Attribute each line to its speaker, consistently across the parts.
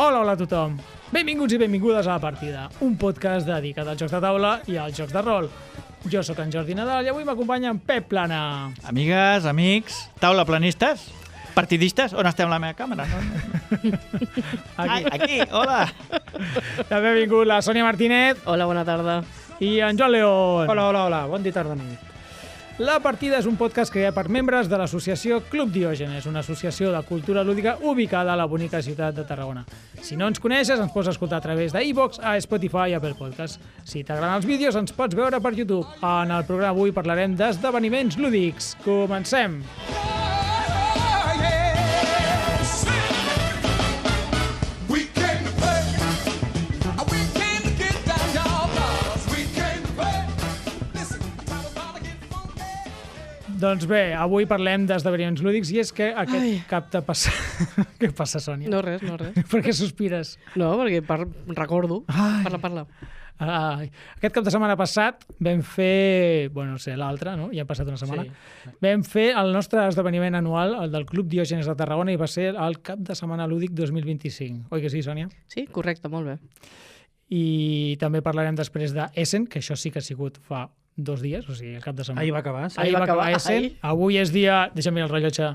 Speaker 1: Hola a tothom. Benvinguts i benvingudes a La Partida, un podcast dedicat als jocs de taula i als jocs de rol. Jo sóc en Jordi Nadal i avui m'acompanya en Pep Plana.
Speaker 2: Amigues, amics, taula planistes, partidistes, on estem la meva càmera? Aquí, hola.
Speaker 1: També ha vingut la Sònia Martínez.
Speaker 3: Hola, bona tarda.
Speaker 1: I en Joan León.
Speaker 4: Hola, bon dia, tarda, nit.
Speaker 1: La Partida és un podcast creat per membres de l'associació Club Diògenes, una associació de cultura lúdica ubicada a la bonica ciutat de Tarragona. Si no ens coneixes, ens pots escoltar a través d'iVoox, a Spotify i Apple Podcast. Si t'agraden els vídeos, ens pots veure per YouTube. En el programa avui parlarem d'esdeveniments lúdics. Comencem! Doncs bé, avui parlem d'esdeveniments lúdics i és que aquest cap de passat... Què passa, Sònia?
Speaker 3: No res.
Speaker 1: Per què sospires?
Speaker 3: No, perquè recordo.
Speaker 1: Ai.
Speaker 3: Parla.
Speaker 1: Aquest cap de setmana passat vam fer... Bueno, no sé, l'altre, no? Ja ha passat una setmana. Sí. Vam fer el nostre esdeveniment anual, el del Club Diògenes de Tarragona, i va ser el cap de setmana lúdic 2025. Oi que sí, Sònia?
Speaker 3: Sí, correcte, molt bé.
Speaker 1: I també parlarem després de Essen, que això sí que ha sigut fa 2 dies, o sigui, el cap de setmana.
Speaker 4: Ahir va acabar. Sí.
Speaker 1: Ahir va acabar Essen.
Speaker 3: Ahir.
Speaker 1: Avui és dia... Deixa'm mirar el rellotge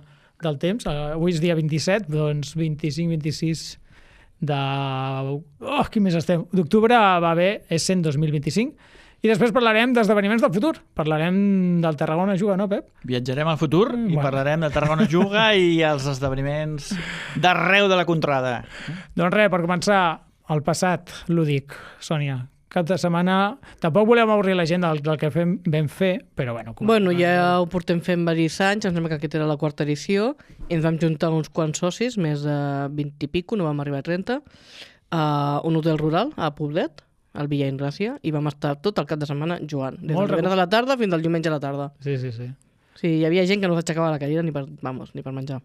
Speaker 1: del temps. Avui és dia 27, doncs 25-26 de... Oh, quin mes estem? D'octubre va haver Essen 2025. I després parlarem d'esdeveniments del futur. Parlarem del Tarragona Juga, no, Pep?
Speaker 2: Viatjarem al futur i parlarem del Tarragona Juga i els esdeveniments d'arreu de la contrada.
Speaker 1: Doncs res, per començar, el passat lúdic, Sònia. Cap de setmana... Tampoc volem avorrir la gent del que vam fer, però bueno...
Speaker 3: Bueno, ja ho portem fent diversos anys, em sembla que aquesta era la 4ª edició, i ens vam juntar uns quants socis, més de 20 i pico, no vam arribar a 30, a un hotel rural, a Poblet, al Villa Ingràcia, i vam estar tot el cap de setmana jugant, des del divendres a la tarda fins al diumenge a la tarda.
Speaker 1: Sí.
Speaker 3: Sí, hi havia gent que no s'aixecava la cadira ni per menjar.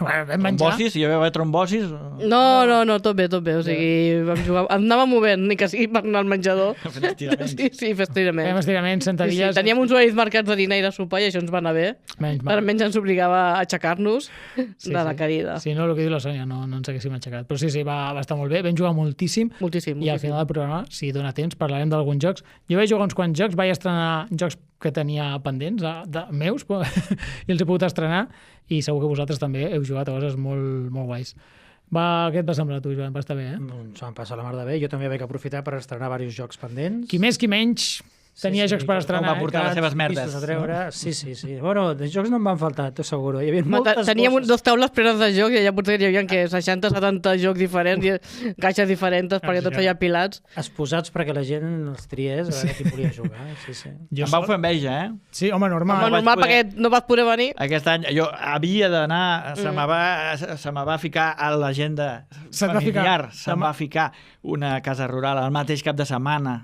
Speaker 1: Bueno, vam menjar.
Speaker 2: Trombosis? Hi va haver trombosis?
Speaker 3: No, tot bé. O sigui, vam jugar, anàvem movent, ni que sigui per anar al menjador.
Speaker 2: Fent estiraments.
Speaker 3: Sí, fer estiraments.
Speaker 1: Fem estiraments, sentadilles...
Speaker 3: Sí, teníem uns horaris marcats de dinar i de sopar i això ens va anar bé. Almenys ens obligava a aixecar-nos de la cadira.
Speaker 1: Sí, no, el que diu la Sònia, no ens haguéssim aixecat. Però sí, va estar molt bé, vam jugar moltíssim.
Speaker 3: Moltíssim.
Speaker 1: I al final del programa, si dona temps, parlarem d'alguns jocs. Jo vaig jugar uns quants jocs, vaig estrenar jocs que tenia pendents, de meus, i els he pogut estrenar, i segur que vosaltres també heu jugat a coses molt, molt guais. Què et va semblar a tu, Joan? Va estar bé, eh?
Speaker 4: Doncs vam passar la mar de bé. Jo també vaig aprofitar per estrenar diversos jocs pendents.
Speaker 1: Qui més, qui menys tenia jocs per estrenar.
Speaker 2: Com va portar les seves merdes.
Speaker 4: A treure. No? Sí. Bueno, de jocs no em van faltar, t'ho asseguro. Hi havia moltes
Speaker 3: teníem
Speaker 4: coses.
Speaker 3: 2 taules plenes de jocs i allà potser hi havia 60-70 jocs diferents i caixes diferents perquè tots allà apilats.
Speaker 4: Exposats perquè la gent els triés a veure qui volia jugar. Sí.
Speaker 2: Em vau fer enveja, eh?
Speaker 1: Sí, home, normal.
Speaker 3: Normal perquè no vas poder venir.
Speaker 2: Aquest any jo havia d'anar, se me va ficar a l'agenda familiar, se'm va ficar una casa rural al mateix cap de setmana.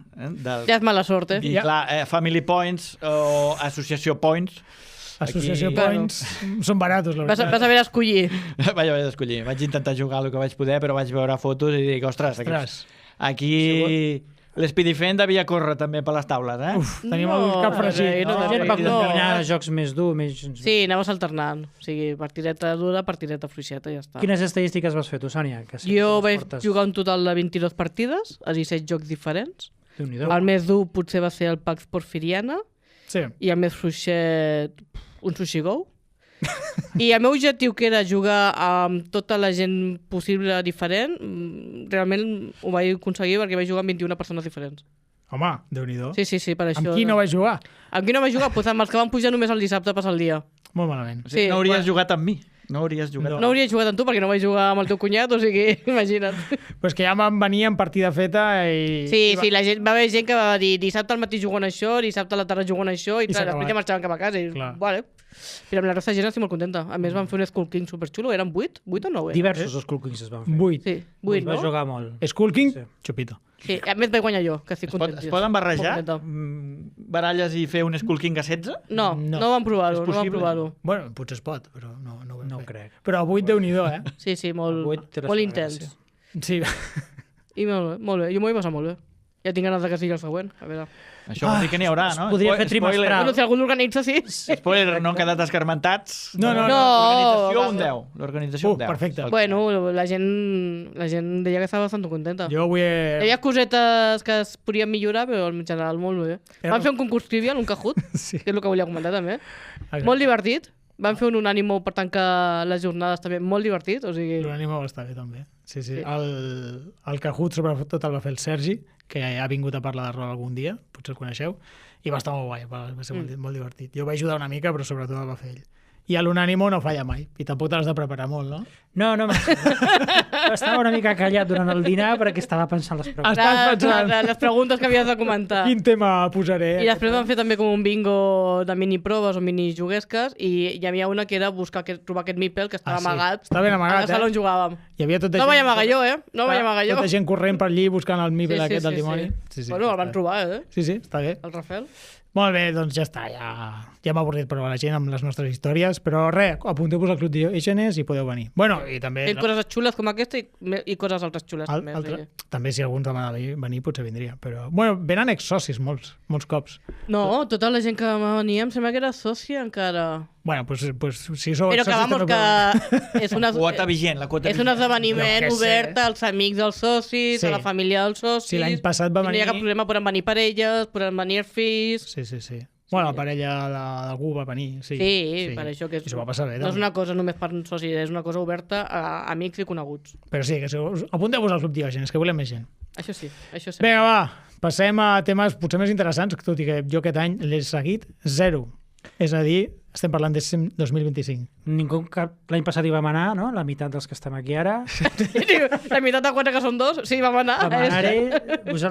Speaker 3: Ja és mala sort, eh?
Speaker 2: I clar, Family Points o Associació Points.
Speaker 1: Associació
Speaker 2: Aquí...
Speaker 1: Points són baratos, la veritat.
Speaker 3: Vas haver d'escollir.
Speaker 2: Vaig haver d'escollir. Vaig intentar jugar el que vaig poder, però vaig veure fotos i dic, ostres. Aquí l'Spidifent devia córrer també per les taules, eh?
Speaker 1: Uf, tenim el cap fregit.
Speaker 4: No. Jocs més durs, més...
Speaker 3: Sí, anaves alternant. O sigui, partideta dura, partideta fluixeta, i ja està.
Speaker 4: Quines estadístiques vas fer tu, Sònia?
Speaker 3: Jo vaig jugar un total de 22 partides, a 17 jocs diferents.
Speaker 4: Déu-n'hi-do.
Speaker 3: El més dur potser va ser el Pax Porfiriana,
Speaker 1: Sí.
Speaker 3: i el més fluixet un Sushi Go. I el meu objectiu, que era jugar amb tota la gent possible diferent, realment ho vaig aconseguir perquè vaig jugar amb 21 persones diferents.
Speaker 1: Home, Déu-n'hi-do.
Speaker 3: Sí, per això.
Speaker 1: Amb qui no vaig jugar?
Speaker 3: Amb qui no vaig jugar? Pues amb els que van pujar només el dissabte a passar el dia.
Speaker 1: Molt malament.
Speaker 2: O sigui, no hauries jugat amb mi. No hauries jugat.
Speaker 3: No hauria jugat amb tu perquè no vaig jugar amb el teu cunyat, o sigui, imagina't.
Speaker 1: Però és que ja vam venir en partida feta i...
Speaker 3: Sí, la gent, va haver gent que va dir dissabte al matí jugant això, dissabte a la tarda jugant això, i després ja marxaven cap a casa. I, vale. Però amb la resta de gent estic molt contenta. A més, van fer un Skull King superxulo. Eren 8 o 9?
Speaker 4: Diversos Skull Kings es van fer.
Speaker 1: 8.
Speaker 3: Sí, 8, no?
Speaker 4: Va jugar molt.
Speaker 1: Skull King,
Speaker 4: Sí.
Speaker 1: xupito.
Speaker 3: Sí, a més vaig guanyar jo, que estic content.
Speaker 2: Es poden barrejar baralles i fer un Skull King a 16?
Speaker 3: No vam provar-ho,
Speaker 2: És possible?
Speaker 1: Bueno, potser es pot, però no ho vam
Speaker 4: No
Speaker 1: fer.
Speaker 4: crec.
Speaker 1: Però 8, Déu-n'hi-do, eh?
Speaker 3: Sí, molt
Speaker 4: té la seva
Speaker 3: intens.
Speaker 4: gràcia.
Speaker 1: Sí.
Speaker 3: I molt bé. Jo m'ho vaig passar molt bé. Ja tinc ganes que sigui el següent. A veure.
Speaker 2: Això vol dir que n'hi haurà, no?
Speaker 4: podria fer trimestral.
Speaker 3: Bueno, si algú l'organitza, sí.
Speaker 2: Spoiler, no han quedat escarmentats.
Speaker 1: No.
Speaker 2: L'organització un 10. L'organització un 10.
Speaker 1: Perfecte.
Speaker 3: Bueno, la gent deia que estava bastant contenta.
Speaker 1: Jo avui
Speaker 3: Hi havia cosetes que es podien millorar, però en general molt bé. Van fer un concurs trivial, un Kahoot,
Speaker 1: Sí.
Speaker 3: que és el que volia comentar també.
Speaker 1: Exacte.
Speaker 3: Molt divertit. Van fer un unànimo per tancar les jornades també, molt divertit. O sigui...
Speaker 1: L'ànima va estar bé, també. Sí. El Kahoot, sobretot, el va fer el Sergi, que ha vingut a parlar de rol algun dia, potser el coneixeu, i va estar molt guai, va ser molt divertit. Jo vaig ajudar una mica, però sobretot el va fer ell. I a l'unànimo no falla mai, i tampoc te l'has de preparar molt, no?
Speaker 4: No. Estava una mica callat durant el dinar perquè estava pensant les preguntes.
Speaker 1: Estàs pensant
Speaker 3: Les preguntes que havies de comentar.
Speaker 1: quin tema posaré.
Speaker 3: I després van fer també com un bingo de miniproves o minijuguesques i hi havia una que era trobar aquest Meeple que estava amagat.
Speaker 1: Està ben amagat,
Speaker 3: a la sala on jugàvem.
Speaker 1: Hi havia tota
Speaker 3: No vaig amagar jo, No vaig amagar jo.
Speaker 1: Tota gent corrent per allí buscant el Meeple aquest del dimoni.
Speaker 3: Sí. Bueno, el van trobar,
Speaker 1: Sí, està bé.
Speaker 3: el Rafael.
Speaker 1: Molt bé, doncs ja està, ja m'ha avorrit prou a la gent amb les nostres històries, però res, apunteu-vos al Club Diògenes i podeu venir. Bueno, i també...
Speaker 3: Fent coses xules com aquesta i coses altres xules també.
Speaker 1: També si algú ens demana venir potser vindria, però... Bueno, venen exsocis molts cops.
Speaker 3: No, tota la gent que venia em sembla que era sòcia encara.
Speaker 1: Bueno, pues si sou
Speaker 3: Però que
Speaker 1: exsocis...
Speaker 3: vamos, que és una...
Speaker 2: Quota vigent, la quota
Speaker 3: És un esdeveniment
Speaker 1: Jo què sé.
Speaker 3: obert als amics dels socis,
Speaker 1: Sí.
Speaker 3: a la família dels socis.
Speaker 1: Si l'any passat va
Speaker 3: No hi
Speaker 1: venir-
Speaker 3: ha cap problema, poden venir parelles, poden venir fills...
Speaker 1: Sí. Bueno, la parella d'algú va venir, sí.
Speaker 3: Sí, per això que
Speaker 1: I s'ho va passar bé.
Speaker 3: no és
Speaker 1: també.
Speaker 3: una cosa només per socis, és una cosa oberta a amics i coneguts.
Speaker 1: Però sí, que apunteu-vos al Club Diògenes, que volem més gent.
Speaker 3: Això sí.
Speaker 1: Vinga, va, passem a temes potser més interessants, tot i que jo aquest any l'he seguit 0. És a dir, estem parlant de 2025.
Speaker 4: Ningú l'any passat hi vam anar, no? La meitat dels que estem aquí ara.
Speaker 3: La meitat de 4 que són 2, sí, vam anar.
Speaker 4: Vam anar-hi.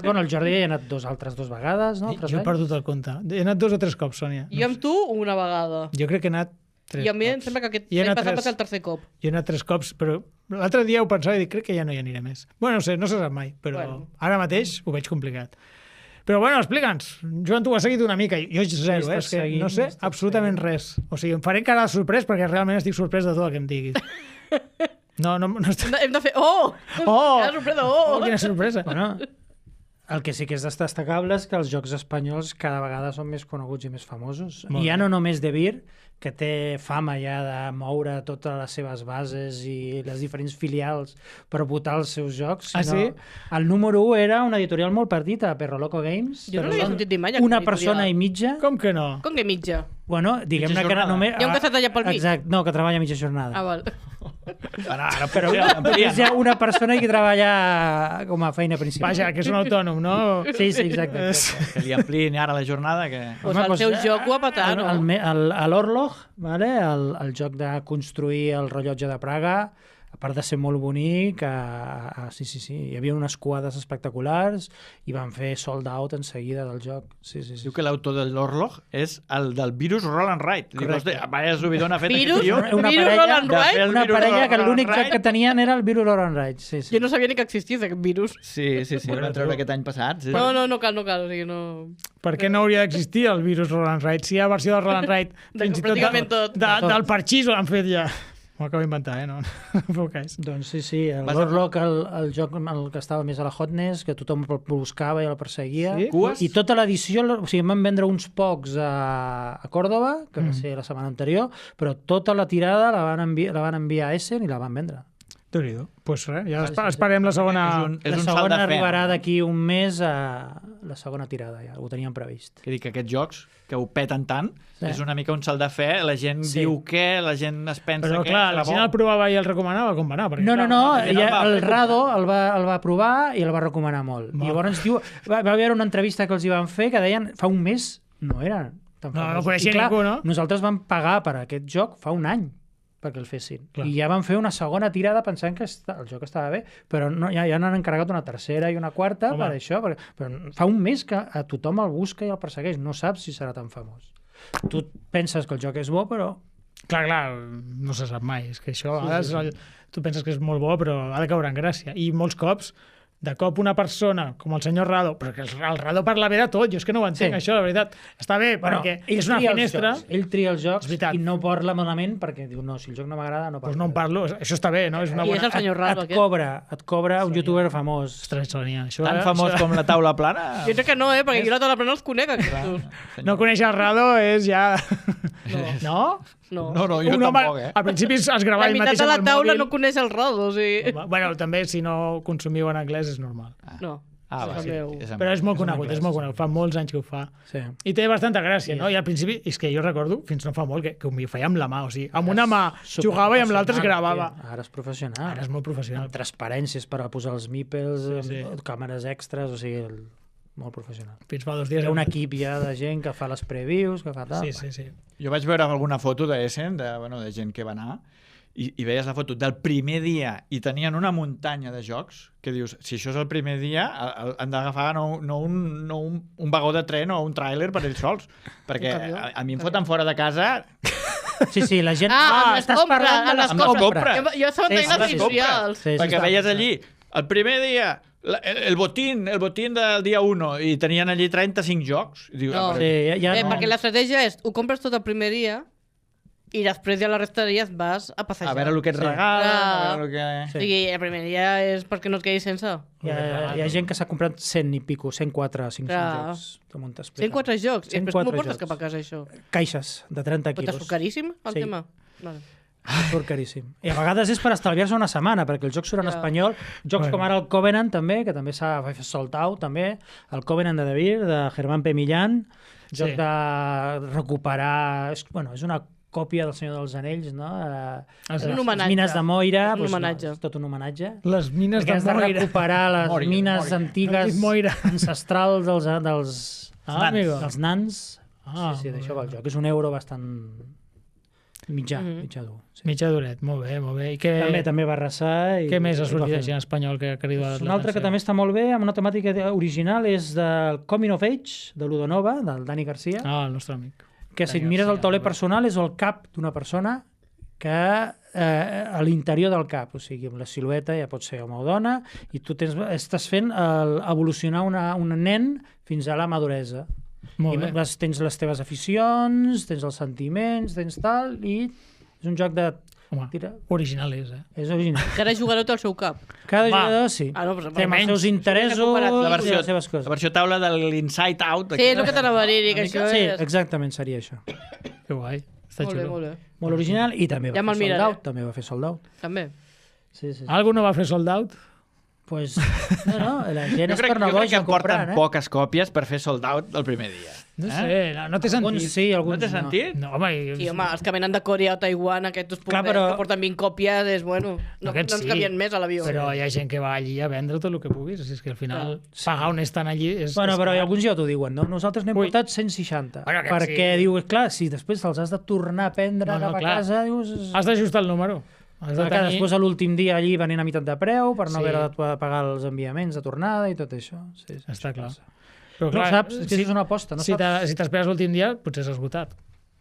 Speaker 4: Bueno, el Jordi hi ha anat altres dues vegades, no?
Speaker 1: Jo he perdut el compte. He anat 2 o 3 cops, Sònia.
Speaker 3: Jo amb tu una vegada.
Speaker 1: Jo crec que he anat 3
Speaker 3: I a mi em
Speaker 1: cops.
Speaker 3: sembla que aquest
Speaker 1: I he
Speaker 3: l'any
Speaker 1: anat
Speaker 3: passat va
Speaker 1: tres.
Speaker 3: ser el tercer cop.
Speaker 1: Jo he anat 3 cops, però l'altre dia ho pensava i dic, crec que ja no hi aniré més. Bueno, no se sap mai, però
Speaker 3: Bueno.
Speaker 1: ara mateix ho veig complicat. Però bueno, explica'ns. Joan, tu has seguit una mica. Jo 0, és que no sé absolutament res. O sigui, em faré cara de sorprès perquè realment estic sorprès de tot el que em diguis. No estic...
Speaker 3: Hem de fer... Oh!
Speaker 1: Oh!
Speaker 3: Quina sorpresa! Oh!
Speaker 1: Quina sorpresa!
Speaker 4: Bueno, el que sí que és destacable és que els jocs espanyols cada vegada són més coneguts i més famosos.
Speaker 1: Molt
Speaker 4: I ja
Speaker 1: bé.
Speaker 4: no només De Vir, que té fama ja de moure totes les seves bases i les diferents filials per votar els seus jocs,
Speaker 1: Ah,
Speaker 4: sinó
Speaker 1: sí?
Speaker 4: el número 1 era una editorial molt petita, Perro Loco Games.
Speaker 3: Jo no l'havia sentit dir mai.
Speaker 4: Una
Speaker 3: aquesta
Speaker 4: persona i
Speaker 3: editorial.
Speaker 4: mitja.
Speaker 1: Com que no?
Speaker 3: Com que mitja?
Speaker 4: Bueno, diguem-ne
Speaker 2: Mitja
Speaker 4: que
Speaker 2: jornada.
Speaker 4: només...
Speaker 3: Hi ha un que s'ha tallat pel mig.
Speaker 4: Exacte, no, que treballa mitja jornada.
Speaker 3: Ah, val.
Speaker 2: Ara
Speaker 4: Però
Speaker 2: amplien,
Speaker 4: és ja una persona que treballa com a feina principal.
Speaker 1: Vaja, que és un autònom, no?
Speaker 4: Sí, exacte.
Speaker 2: que li ampliïn ara la jornada. Que...
Speaker 3: Pues el seu joc ho ha patat, no?
Speaker 4: L'Orlog, vale? el joc de construir el rellotge de Praga, a part de ser molt bonic, sí, hi havia unes quadres espectaculars i van fer sold out en seguida del joc. Sí.
Speaker 2: Diu que l'autor de l'Orlog és el del virus Roll and Ride. Diu,
Speaker 4: Correcte.
Speaker 2: hosti, vaya subidón ha fet
Speaker 3: Virus?
Speaker 2: aquest tio.
Speaker 4: Una
Speaker 3: Virus
Speaker 4: parella-
Speaker 3: Roll and
Speaker 2: de fer
Speaker 3: Ride?
Speaker 2: el
Speaker 4: Una
Speaker 2: virus
Speaker 4: parella que
Speaker 2: Roll and
Speaker 4: l'únic joc
Speaker 2: Ride.
Speaker 4: que tenien era el Virus Roll and Ride. Sí.
Speaker 3: Jo no sabia ni que existís aquest virus.
Speaker 2: Sí, el van treure aquest any passat. Sí.
Speaker 3: No cal. O sigui, no...
Speaker 1: Per què no hauria d'existir el virus Roll and Ride? Si hi ha versió del Roll and Ride, fins i tot
Speaker 3: pràcticament tot.
Speaker 1: del parxís ho han fet ja. M'ho acabo d'inventar, no? No feu cas.
Speaker 4: Doncs sí, l'Orlog, el joc el que estava més a la Hotness, que tothom el buscava i el perseguia.
Speaker 1: Sí?
Speaker 2: Cues?
Speaker 4: I tota l'edició, o sigui, em van vendre uns pocs a Còrdoba, que va ser la setmana anterior, però tota la tirada la van enviar a Essen i la van vendre.
Speaker 1: Déu-n'hi-do. Pues res, ja esperem la segona...
Speaker 2: És
Speaker 4: La
Speaker 2: un salt
Speaker 4: segona
Speaker 2: de fe.
Speaker 4: arribarà d'aquí un mes a la segona tirada, ja ho teníem previst.
Speaker 2: Que dic que aquests jocs que ho peten tant,
Speaker 4: Sí.
Speaker 2: és una mica un salt de fe, la gent
Speaker 4: Sí.
Speaker 2: diu què, la gent es pensa
Speaker 1: Però
Speaker 2: què.
Speaker 1: clar, la
Speaker 2: serà
Speaker 1: gent
Speaker 2: bo.
Speaker 1: el provava i el recomanava, com va anar? Perquè,
Speaker 4: No,
Speaker 1: clar,
Speaker 4: el Rado el va provar i el va recomanar molt. I llavors diu, va haver una entrevista que els hi van fer que deien fa un mes no eren tan
Speaker 1: No
Speaker 4: famosos.
Speaker 1: coneixia
Speaker 4: I clar,
Speaker 1: ningú, no?
Speaker 4: Nosaltres vam pagar per aquest joc fa un any perquè el fessin.
Speaker 1: Clar.
Speaker 4: I ja van fer una segona tirada pensant que el joc estava bé, però no, ja n'han encarregat una tercera i una quarta
Speaker 1: Home.
Speaker 4: per això. Però fa un mes que a tothom el busca i el persegueix. No saps si serà tan famós. Tu penses que el joc és bo, però
Speaker 1: Clar, no se sap mai. És que això, a vegades, tu penses que és molt bo, però ha de caure en gràcia. I molts cops de cop una persona com el senyor Rado, perquè el Rado parla bé de tot, jo és que no ho entenc, això, la veritat. Està bé, perquè és una finestra...
Speaker 4: Ell tria els jocs i no parla malament perquè diu, no, si el joc no m'agrada, no parlo.
Speaker 1: Doncs no en parlo, això està bé, no? És una
Speaker 3: I
Speaker 1: bona...
Speaker 3: és el senyor Rado,
Speaker 4: et cobra un youtuber famós.
Speaker 1: Ostres, Sonia, això...
Speaker 2: Tan famós com la taula plana?
Speaker 3: Jo crec que no, perquè jo la taula plana els conec, aquests.
Speaker 1: No coneix el Rado és ja... No?
Speaker 3: No,
Speaker 2: jo tampoc,
Speaker 1: Al principi es gravava
Speaker 3: la
Speaker 1: ell mateix
Speaker 3: meitat de
Speaker 1: amb
Speaker 3: la
Speaker 1: el
Speaker 3: taula
Speaker 1: mòbil.
Speaker 3: no coneix el Rado, o sigui...
Speaker 1: Bueno, també si no consumiu en anglès és normal.
Speaker 3: No.
Speaker 1: Però és molt conegut, fa molts anys que ho fa.
Speaker 4: Sí.
Speaker 1: I té bastanta gràcia, no? I al principi, és que jo recordo, fins no fa molt, que m'hi feia amb la mà, o sigui, amb una mà jugava i amb l'altra es gravava.
Speaker 4: Ara és professional.
Speaker 1: Ara és molt professional.
Speaker 4: Amb transparències per a posar els meeples, càmeres extras, o sigui, molt professional.
Speaker 1: Fins fa 2 dies...
Speaker 4: Hi ha un equip ja de gent que fa les previews, que fa tal.
Speaker 1: Sí.
Speaker 2: Jo vaig veure alguna foto d'Essen, de gent que va anar, i veies la foto del primer dia i tenien una muntanya de jocs que dius, si això és el primer dia han d'agafar no un vagó de tren o un tràiler per ells sols, perquè a mi em foten fora de casa.
Speaker 4: Sí, la gent...
Speaker 3: estàs parlant de les
Speaker 2: compres.
Speaker 3: Jo estava tenint les socials.
Speaker 2: Perquè veies allí el primer dia el botín del dia 1 i tenien allí 35 jocs. I dius,
Speaker 3: perquè l'estratègia és, ho compres tot el primer dia i després ja la resta de dies vas a passejar.
Speaker 2: A veure el que et regalen,
Speaker 3: I el primer dia és perquè no et quedis sense.
Speaker 4: Hi ha gent que s'ha comprat 100 i pico, 104, 500 jocs.
Speaker 3: 104 jocs? I després com ho portes cap a casa, això?
Speaker 4: Caixes de 30 quilos.
Speaker 3: Però t'ha caríssim, el tema? Vale.
Speaker 4: Surt caríssim. I a vegades és per estalviar-se una setmana, perquè els jocs surten en espanyol. Jocs com ara el Covenant, també, que també s'ha fet sold out, també. El Covenant de Devir, de Germán P. Millán. Joc de recuperar... Bueno, és una còpia del Senyor dels Anells, no?
Speaker 3: És un homenatge.
Speaker 4: Les mines de Moira.
Speaker 3: Un homenatge.
Speaker 4: Tot un homenatge.
Speaker 1: Les mines de Moira.
Speaker 4: Has de recuperar les mines antigues ancestrals dels nans. Sí, d'això va el joc. És un euro bastant... mitjà dur.
Speaker 1: Mitjà duret, molt bé, molt bé.
Speaker 4: També va arrasar.
Speaker 1: Què més ha sortit així en espanyol que ha cridat l'atenció?
Speaker 4: Un altre que també està molt bé, amb una temàtica original, és del Coming of Age, de Ludonova, del Dani Garcia.
Speaker 1: El nostre amic.
Speaker 4: Que si et mires el tauler personal és el cap d'una persona que a l'interior del cap, o sigui, amb la silueta ja pot ser home o dona, i tu estàs fent evolucionar un nen fins a la maduresa. Tens les teves aficions, tens els sentiments, tens tal, i és un joc de...
Speaker 1: Original és,
Speaker 4: És original.
Speaker 3: Cada jugador té el seu cap.
Speaker 4: Cada jugador, sí. Té els seus interessos i les seves coses.
Speaker 2: La versió taula de l'Inside Out.
Speaker 3: Sí, és el que t'anava a dir, que això és...
Speaker 4: Sí, exactament, seria això.
Speaker 1: Que guai. Està xulo.
Speaker 3: Molt bé.
Speaker 4: Molt original, i també va fer sold out. També va fer sold out.
Speaker 3: També.
Speaker 1: Algú no va fer sold out?
Speaker 4: Pues, no, la gent és per
Speaker 2: negoci. Jo crec que
Speaker 4: porten
Speaker 2: poques còpies per fer sold out el primer dia.
Speaker 1: No sé, no té sentit.
Speaker 4: Alguns sí, alguns
Speaker 2: no. té sentit?
Speaker 1: No, home,
Speaker 3: sí, home, els que venen de Corea o Taiwan, aquests que porten 20 còpies, és bueno, no ens cabien més a l'avió.
Speaker 1: Però hi ha gent que va allí a vendre tot el que puguis, és que al final pagar on estan allí és...
Speaker 4: Bueno, però alguns ja t'ho diuen, no? Nosaltres n'hem portat 160, perquè dius, clar, si després te'ls has de tornar a prendre cap a casa, dius...
Speaker 1: Has d'ajustar el número.
Speaker 4: Després a l'últim dia allí venint a meitat de preu per no haver de pagar els enviaments de tornada i tot això.
Speaker 1: Està clar.
Speaker 4: Però clar, no saps, és que és una aposta.
Speaker 1: Si t'esperes l'últim dia, potser s'ha esgotat.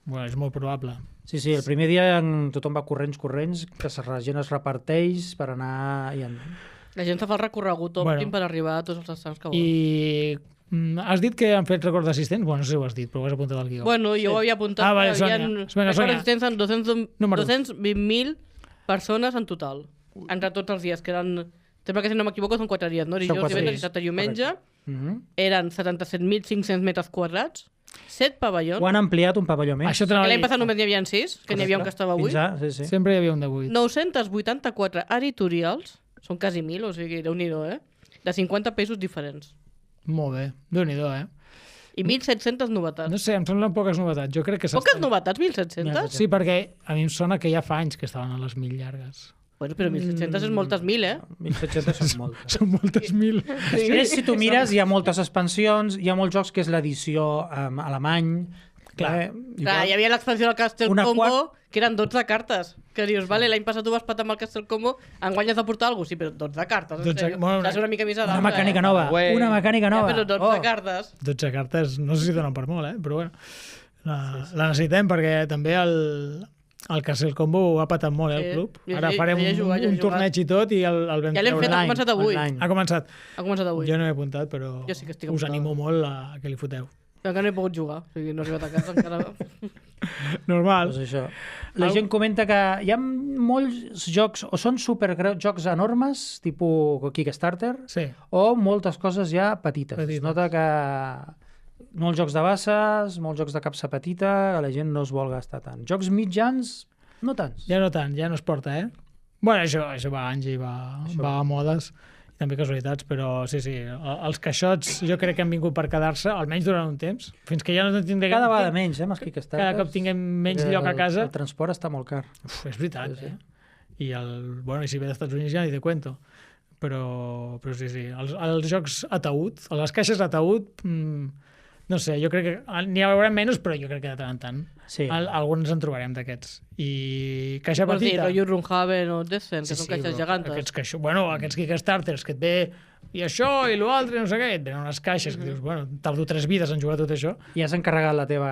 Speaker 1: Bueno, és molt probable.
Speaker 4: Sí, el primer dia tothom va corrents, que la gent es reparteix per anar...
Speaker 3: La gent fa el recorregut òptim per arribar a tots els estants que vol.
Speaker 1: I has dit que han fet record d'assistents? Bueno, no sé si ho has dit, però ho has apuntat al guió.
Speaker 3: Bueno, jo ho havia apuntat que havien record d'assistents en 220.000 persones en total, entre tots els dies, que eren... Sembla que si no m'equivoco són 4 dies, no? Dijous, divendres, dissabte i diumenge. Eren 77.500 metres quadrats, 7 pavellons.
Speaker 4: Ho han ampliat un pavelló més.
Speaker 3: L'any passat només n'hi havia 6, que n'hi havia un que estava 8.
Speaker 1: Sempre hi havia un de 8.
Speaker 3: 984 editorials, són quasi 1.000, o sigui, Déu-n'hi-do, de 50 països diferents.
Speaker 1: Molt bé, Déu-n'hi-do,
Speaker 3: I 1.700 novetats.
Speaker 1: No sé, em semblen poques novetats. Jo crec que
Speaker 3: poques novetats, 1.700?
Speaker 1: Sí, perquè a mi em sona que ja fa anys que estaven a les 1.000 llargues.
Speaker 3: Bueno, però 1.700 és moltes 1.000,
Speaker 4: 1.700 són moltes.
Speaker 1: Són moltes 1.000.
Speaker 4: Si tu mires, hi ha moltes expansions, hi ha molts jocs que és l'edició alemany.
Speaker 3: Clar, hi havia l'expansió del Castle Combo, que eren 12 cartes. Que dius, vale, l'any passat tu vas patar amb el Castle Combo, enguany has de portar alguna cosa? Sí, però 12 cartes. És una mica misada.
Speaker 4: Una mecànica nova. Una mecànica nova.
Speaker 3: Però 12 cartes.
Speaker 1: 12 cartes, no sé si donen per molt, però bueno. La necessitem perquè també El Castle Combo ho ha patat molt, el club. Ara farem un torneig i tot i el vam
Speaker 3: Ja l'hem fet, ha començat avui.
Speaker 1: Ha començat.
Speaker 3: Ha començat avui.
Speaker 1: Jo no he apuntat, però
Speaker 3: Jo sí que estic
Speaker 1: us
Speaker 3: apuntada.
Speaker 1: animo molt a que li foteu.
Speaker 3: Però que no he pogut jugar, o sigui, no he arribat a casa encara.
Speaker 1: Normal.
Speaker 4: Doncs això. La gent comenta que hi ha molts jocs, o són jocs enormes, tipus Kickstarter,
Speaker 1: Sí.
Speaker 4: o moltes coses ja petites.
Speaker 1: Petites.
Speaker 4: Es nota que molts jocs de basses, molts jocs de capsa petita, que la gent no es vol gastar tant. Jocs mitjans, no tants.
Speaker 1: Ja no tant, ja no es porta, eh? Bueno, això va a anys i va a modes, i també casualitats, però sí, els caixots jo crec que han vingut per quedar-se, almenys durant un temps, fins que ja no tindrem...
Speaker 4: Cada vegada menys, amb els Kickstarters.
Speaker 1: Cada cop tinguem menys lloc a casa.
Speaker 4: El transport està molt car.
Speaker 1: Uf, és veritat,
Speaker 4: Sí, sí.
Speaker 1: I i si ve dels Estats Units ja ni te cuento. Però sí. Els jocs ataúd, les caixes ataúd, no sé, jo crec que n'hi haurà menys, però jo crec que de tant en tant.
Speaker 4: Sí.
Speaker 1: Alguns en trobarem d'aquests. I caixa
Speaker 3: Vols dir,
Speaker 1: petita...
Speaker 3: rotllo Runhaven o Descent, que són caixes
Speaker 1: però
Speaker 3: gegantes.
Speaker 1: aquests Kickstarters que et ve i això i l'altre, no sé què, et venen unes caixes que dius, bueno, tardo 3 vides en jugar tot això.
Speaker 4: I has encarregat la teva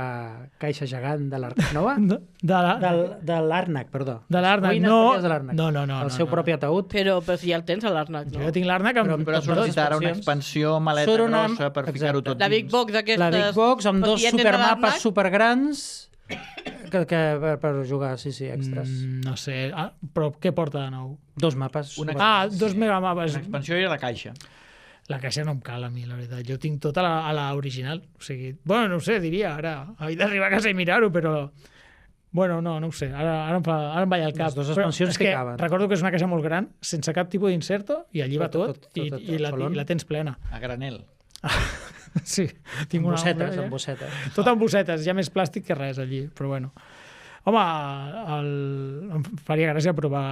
Speaker 4: caixa gegant de l'Arnac nova? De l'Arnac, perdó.
Speaker 1: De l'Arnac,
Speaker 4: Cuines
Speaker 1: no.
Speaker 4: petites de l'Arnac.
Speaker 1: No.
Speaker 4: El seu propi ataúd.
Speaker 3: Però si ja el tens a l'Arnac, no?
Speaker 1: Jo tinc l'Arnac amb...
Speaker 2: Però sol·licitarà una expansió maleta
Speaker 4: Surt una-
Speaker 2: grossa per ficar-ho tot
Speaker 3: La Big Box aquestes...
Speaker 4: La Big Box amb
Speaker 3: Però
Speaker 4: dos
Speaker 3: si ja tens a
Speaker 4: supermapes
Speaker 3: l'Arnac,
Speaker 4: supergrans que per jugar, sí, extras.
Speaker 1: No sé, però què porta de nou?
Speaker 4: 2 mapes.
Speaker 1: 2 megamapes.
Speaker 2: Una expansió i la caixa.
Speaker 1: La caixa no em cal a mi, la veritat. Jo tinc tota a la original. O sigui, bueno, no ho sé, diria ara. He d'arribar a casa i mirar-ho, però... Bueno, no ho sé. Ara em balla el cap.
Speaker 4: Les dues
Speaker 1: Però
Speaker 4: expansions
Speaker 1: és
Speaker 4: que
Speaker 1: que
Speaker 4: caben.
Speaker 1: Recordo que és una caixa molt gran, sense cap tipus d'inserto, i allí va tot, i la tens plena.
Speaker 2: A granel.
Speaker 1: Sí, tinc
Speaker 4: Amb
Speaker 1: una...
Speaker 4: bossetes, amb bossetes.
Speaker 1: Tot amb bossetes, hi ha més plàstic que res allí, però bueno. Home, em faria gràcia provar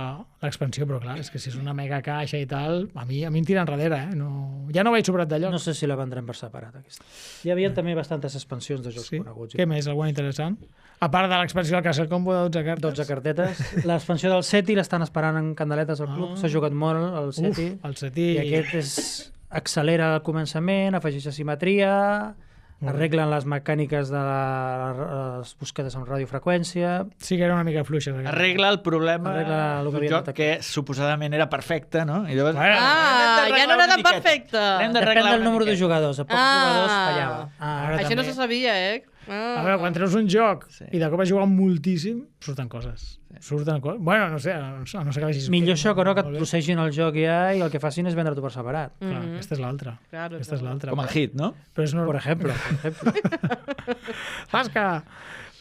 Speaker 1: l'expansió, però clar, és que si és una mega caixa i tal, a mi em tira enrere, eh? No, ja no vaig sobrat de lloc.
Speaker 4: No sé si la vendrem per separat, aquesta. Hi havia també bastantes expansions de jocs
Speaker 1: Sí?
Speaker 4: coneguts.
Speaker 1: Què més? Alguna interessant? A part de l'expansió del Castle Combo de 12 cartes.
Speaker 4: 12 cartetes. L'expansió del SETI l'estan esperant en candeletes al club. S'ha jugat molt el SETI.
Speaker 1: El SETI.
Speaker 4: I aquest accelera al començament, afegeix asimetria, arreglen les mecàniques de les buscades amb radiofreqüència.
Speaker 1: Sí que era una mica fluixa.
Speaker 2: Arregla el problema
Speaker 4: Arregla el que
Speaker 2: d'un
Speaker 4: havia
Speaker 2: joc
Speaker 4: de
Speaker 2: que suposadament era perfecte, no? I llavors,
Speaker 1: Bueno,
Speaker 3: ja no era tan perfecte.
Speaker 2: Hem
Speaker 4: Depèn
Speaker 2: d'arreglar
Speaker 4: del número de jugadors. A pocs jugadors fallava.
Speaker 1: Ara
Speaker 3: Això no
Speaker 1: també.
Speaker 3: se sabia, eh?
Speaker 1: A veure, quan treus un joc i de cop has jugat moltíssim, surten coses. Surten coses. Bueno, no sé, a no ser que vagis...
Speaker 4: Millor això que no, que et
Speaker 1: Molt bé.
Speaker 4: trossegin el joc ja i el que facin és vendre-t'ho per separat.
Speaker 1: Clar, aquesta és l'altra.
Speaker 3: Claro,
Speaker 1: Aquesta és l'altra.
Speaker 2: com el hit, no?
Speaker 1: Però és
Speaker 4: Per
Speaker 1: normal.
Speaker 4: ejemplo.
Speaker 1: Fasca!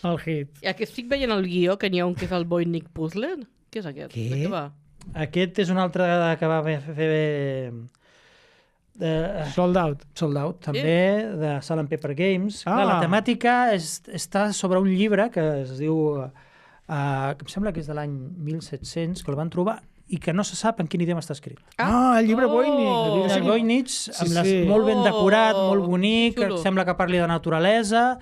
Speaker 1: El hit.
Speaker 3: I aquí estic veient el guió, que n'hi ha un que és el Voynich Puzzler. Què és aquest?
Speaker 1: Què?
Speaker 3: De què va?
Speaker 4: Aquest és un altre que va fer
Speaker 1: Sold Out.
Speaker 4: Sold Out, també, de Salt and Pepper Games.
Speaker 1: Ah.
Speaker 4: La temàtica està sobre un llibre que es diu... que em sembla que és de l'any 1700, que el van trobar i que no se sap en quin idioma està escrit.
Speaker 1: El llibre
Speaker 3: Oh!
Speaker 1: Voynich.
Speaker 4: El Voynich, amb
Speaker 1: sí.
Speaker 4: molt ben decorat,
Speaker 3: Oh,
Speaker 4: molt bonic,
Speaker 3: xulo.
Speaker 4: que sembla que parli de naturalesa.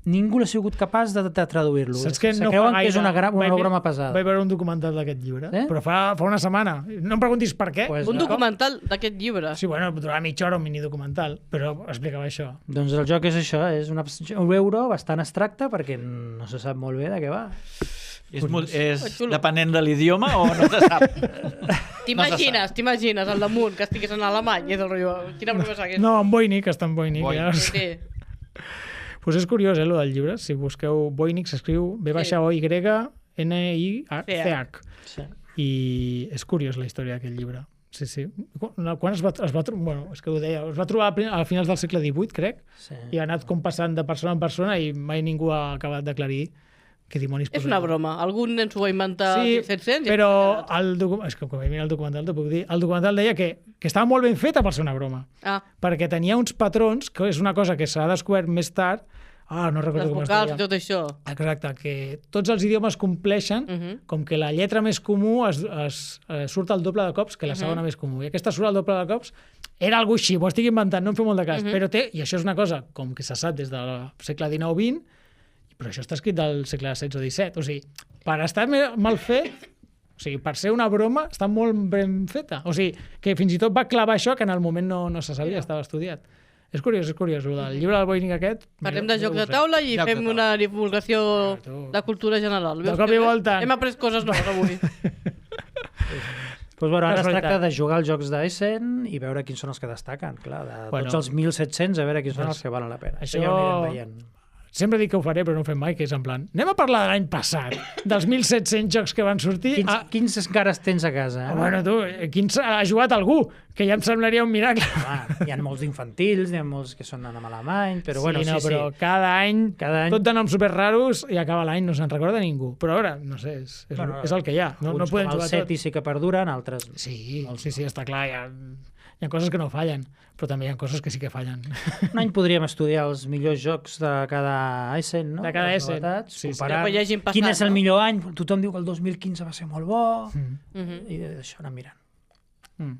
Speaker 4: Ningú ha sigut capaç de traduir-lo.
Speaker 1: Saps que
Speaker 4: Se
Speaker 1: no
Speaker 4: creuen
Speaker 1: fa
Speaker 4: que és una
Speaker 1: gaire
Speaker 4: obra pesada.
Speaker 1: Vaig veure un documental d'aquest llibre,
Speaker 4: Eh?
Speaker 1: però fa una setmana. No em preguntis per què.
Speaker 4: Pues
Speaker 3: Un
Speaker 4: no.
Speaker 3: documental d'aquest llibre.
Speaker 1: Sí, bueno, durarà mitja hora un minidocumental, però explicava això.
Speaker 4: Doncs el joc és això, és un euro bastant abstracte perquè no se sap molt bé de què va.
Speaker 2: És
Speaker 3: Xulo.
Speaker 2: depenent de l'idioma o no se sap?
Speaker 3: T'imagines, al damunt, que estigués en alemany, i és el rotllo... Quina broma és aquesta?
Speaker 1: No, en Voynich, està en Voynich.
Speaker 2: Voynich.
Speaker 1: Ja.
Speaker 3: Sí.
Speaker 1: Pues és curiós, lo del llibre. Si busqueu Voynich, s'escriu V-O-Y-N-I-C-H.
Speaker 4: Sí.
Speaker 1: I és curiós la història d'aquest llibre. Sí, sí. Quan es va trobar... Bueno, és que ho deia. Es va trobar a finals del segle XVIII, crec,
Speaker 4: Sí.
Speaker 1: i ha anat com passant de persona en persona i mai ningú ha acabat d'aclarir què dimonis
Speaker 3: És una broma. Algun nen s'ho va inventar
Speaker 1: Sí,
Speaker 3: als 700
Speaker 1: però és que quan vaig mirar el documental t'ho puc dir. El documental deia que estava molt ben feta per ser una broma, perquè tenia uns patrons, que és una cosa que s'ha descobert més tard, no recordo
Speaker 3: les
Speaker 1: com es
Speaker 3: vocals i
Speaker 1: deia.
Speaker 3: tot això.
Speaker 1: Exacte, que tots els idiomes compleixen, com que la lletra més comú surt el doble de cops que la segona més comú. I aquesta surt el doble de cops. Era algú així, m'ho estic inventant, no em feu molt de cas, però té, i això és una cosa com que se sap des del segle XIX-XX, però això està escrit del segle XVI o XVII. O sigui, per estar mal fet, o sigui, per ser una broma, està molt ben feta. O sigui, que fins i tot va clavar això que en el moment no se sabia, estava estudiat. És curiós, el llibre del Voynich aquest...
Speaker 3: Parlem de jocs de taula i
Speaker 2: Jocs de
Speaker 3: fem
Speaker 2: taula.
Speaker 3: una divulgació de cultura general.
Speaker 1: De cop i volta.
Speaker 3: Hem après coses noves avui.
Speaker 4: Pues bueno, ara es
Speaker 1: Casualitat.
Speaker 4: tracta de jugar als jocs d'Essen i veure quins són els que destaquen. Clar, de
Speaker 1: Bueno.
Speaker 4: tots els 1.700, a veure quins són els que valen la pena.
Speaker 1: Això-
Speaker 4: Ja ho anirem veient.
Speaker 1: Sempre dic que ho faré, però no ho fem mai, que és en plan... Anem a parlar de l'any passat, dels 1.700 jocs que van sortir.
Speaker 4: Quins encara tens a casa?
Speaker 1: Bueno, tu, quins ha jugat algú? Que ja em semblaria un miracle.
Speaker 4: Hi ha molts d'infantils, hi ha molts que són en alemany, però bueno,
Speaker 1: no,
Speaker 4: sí.
Speaker 1: però cada any,
Speaker 4: Cada any-
Speaker 1: tot de noms super raros, i acaba l'any, no se'n recorda ningú. Però ara, no sé, és el que hi ha. No podem
Speaker 4: com el
Speaker 1: jugar tot.
Speaker 4: Seti sí que perduren, altres...
Speaker 1: Sí, està clar, hi ha coses que no fallen, però també hi ha coses que sí que fallen.
Speaker 4: Un any podríem estudiar els millors jocs de cada Essen, no?
Speaker 1: De cada
Speaker 4: Les
Speaker 1: Essen.
Speaker 4: novetats,
Speaker 1: Sí, sí.
Speaker 4: comparar
Speaker 3: Que hagin passat,
Speaker 4: quin és el
Speaker 3: no?
Speaker 4: millor any. Tothom diu que el 2015 va ser molt bo,
Speaker 3: Mhm.
Speaker 4: i d'això anar mirant.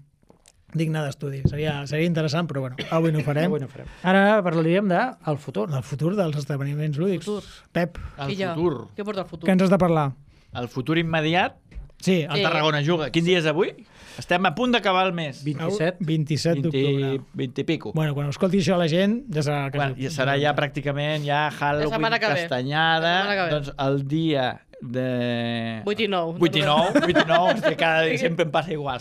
Speaker 1: Digne d'estudi. Seria interessant, però bueno, avui no ho farem.
Speaker 4: Avui no farem. Ara parlaríem del futur.
Speaker 1: El futur dels esdeveniments lúdics.
Speaker 3: Futur.
Speaker 1: Pep,
Speaker 2: El
Speaker 3: Filla,
Speaker 2: futur.
Speaker 3: Què porta el futur?
Speaker 1: què ens has de parlar?
Speaker 2: El futur immediat,
Speaker 1: Sí,
Speaker 2: el Tarragona juga. Quin dia és avui? Estem a punt d'acabar el mes.
Speaker 4: 27.
Speaker 1: 27 d'octubre.
Speaker 2: 20 i pico.
Speaker 1: Bueno, quan escolti això la gent, ja serà...
Speaker 2: Bueno, i serà ja pràcticament Halloween,
Speaker 3: setmana que ve.
Speaker 2: castanyada,
Speaker 3: La setmana que ve.
Speaker 2: doncs el dia de...
Speaker 3: 8 i 9.
Speaker 2: 8 i 9, hòstia, cada dia sempre em passa igual,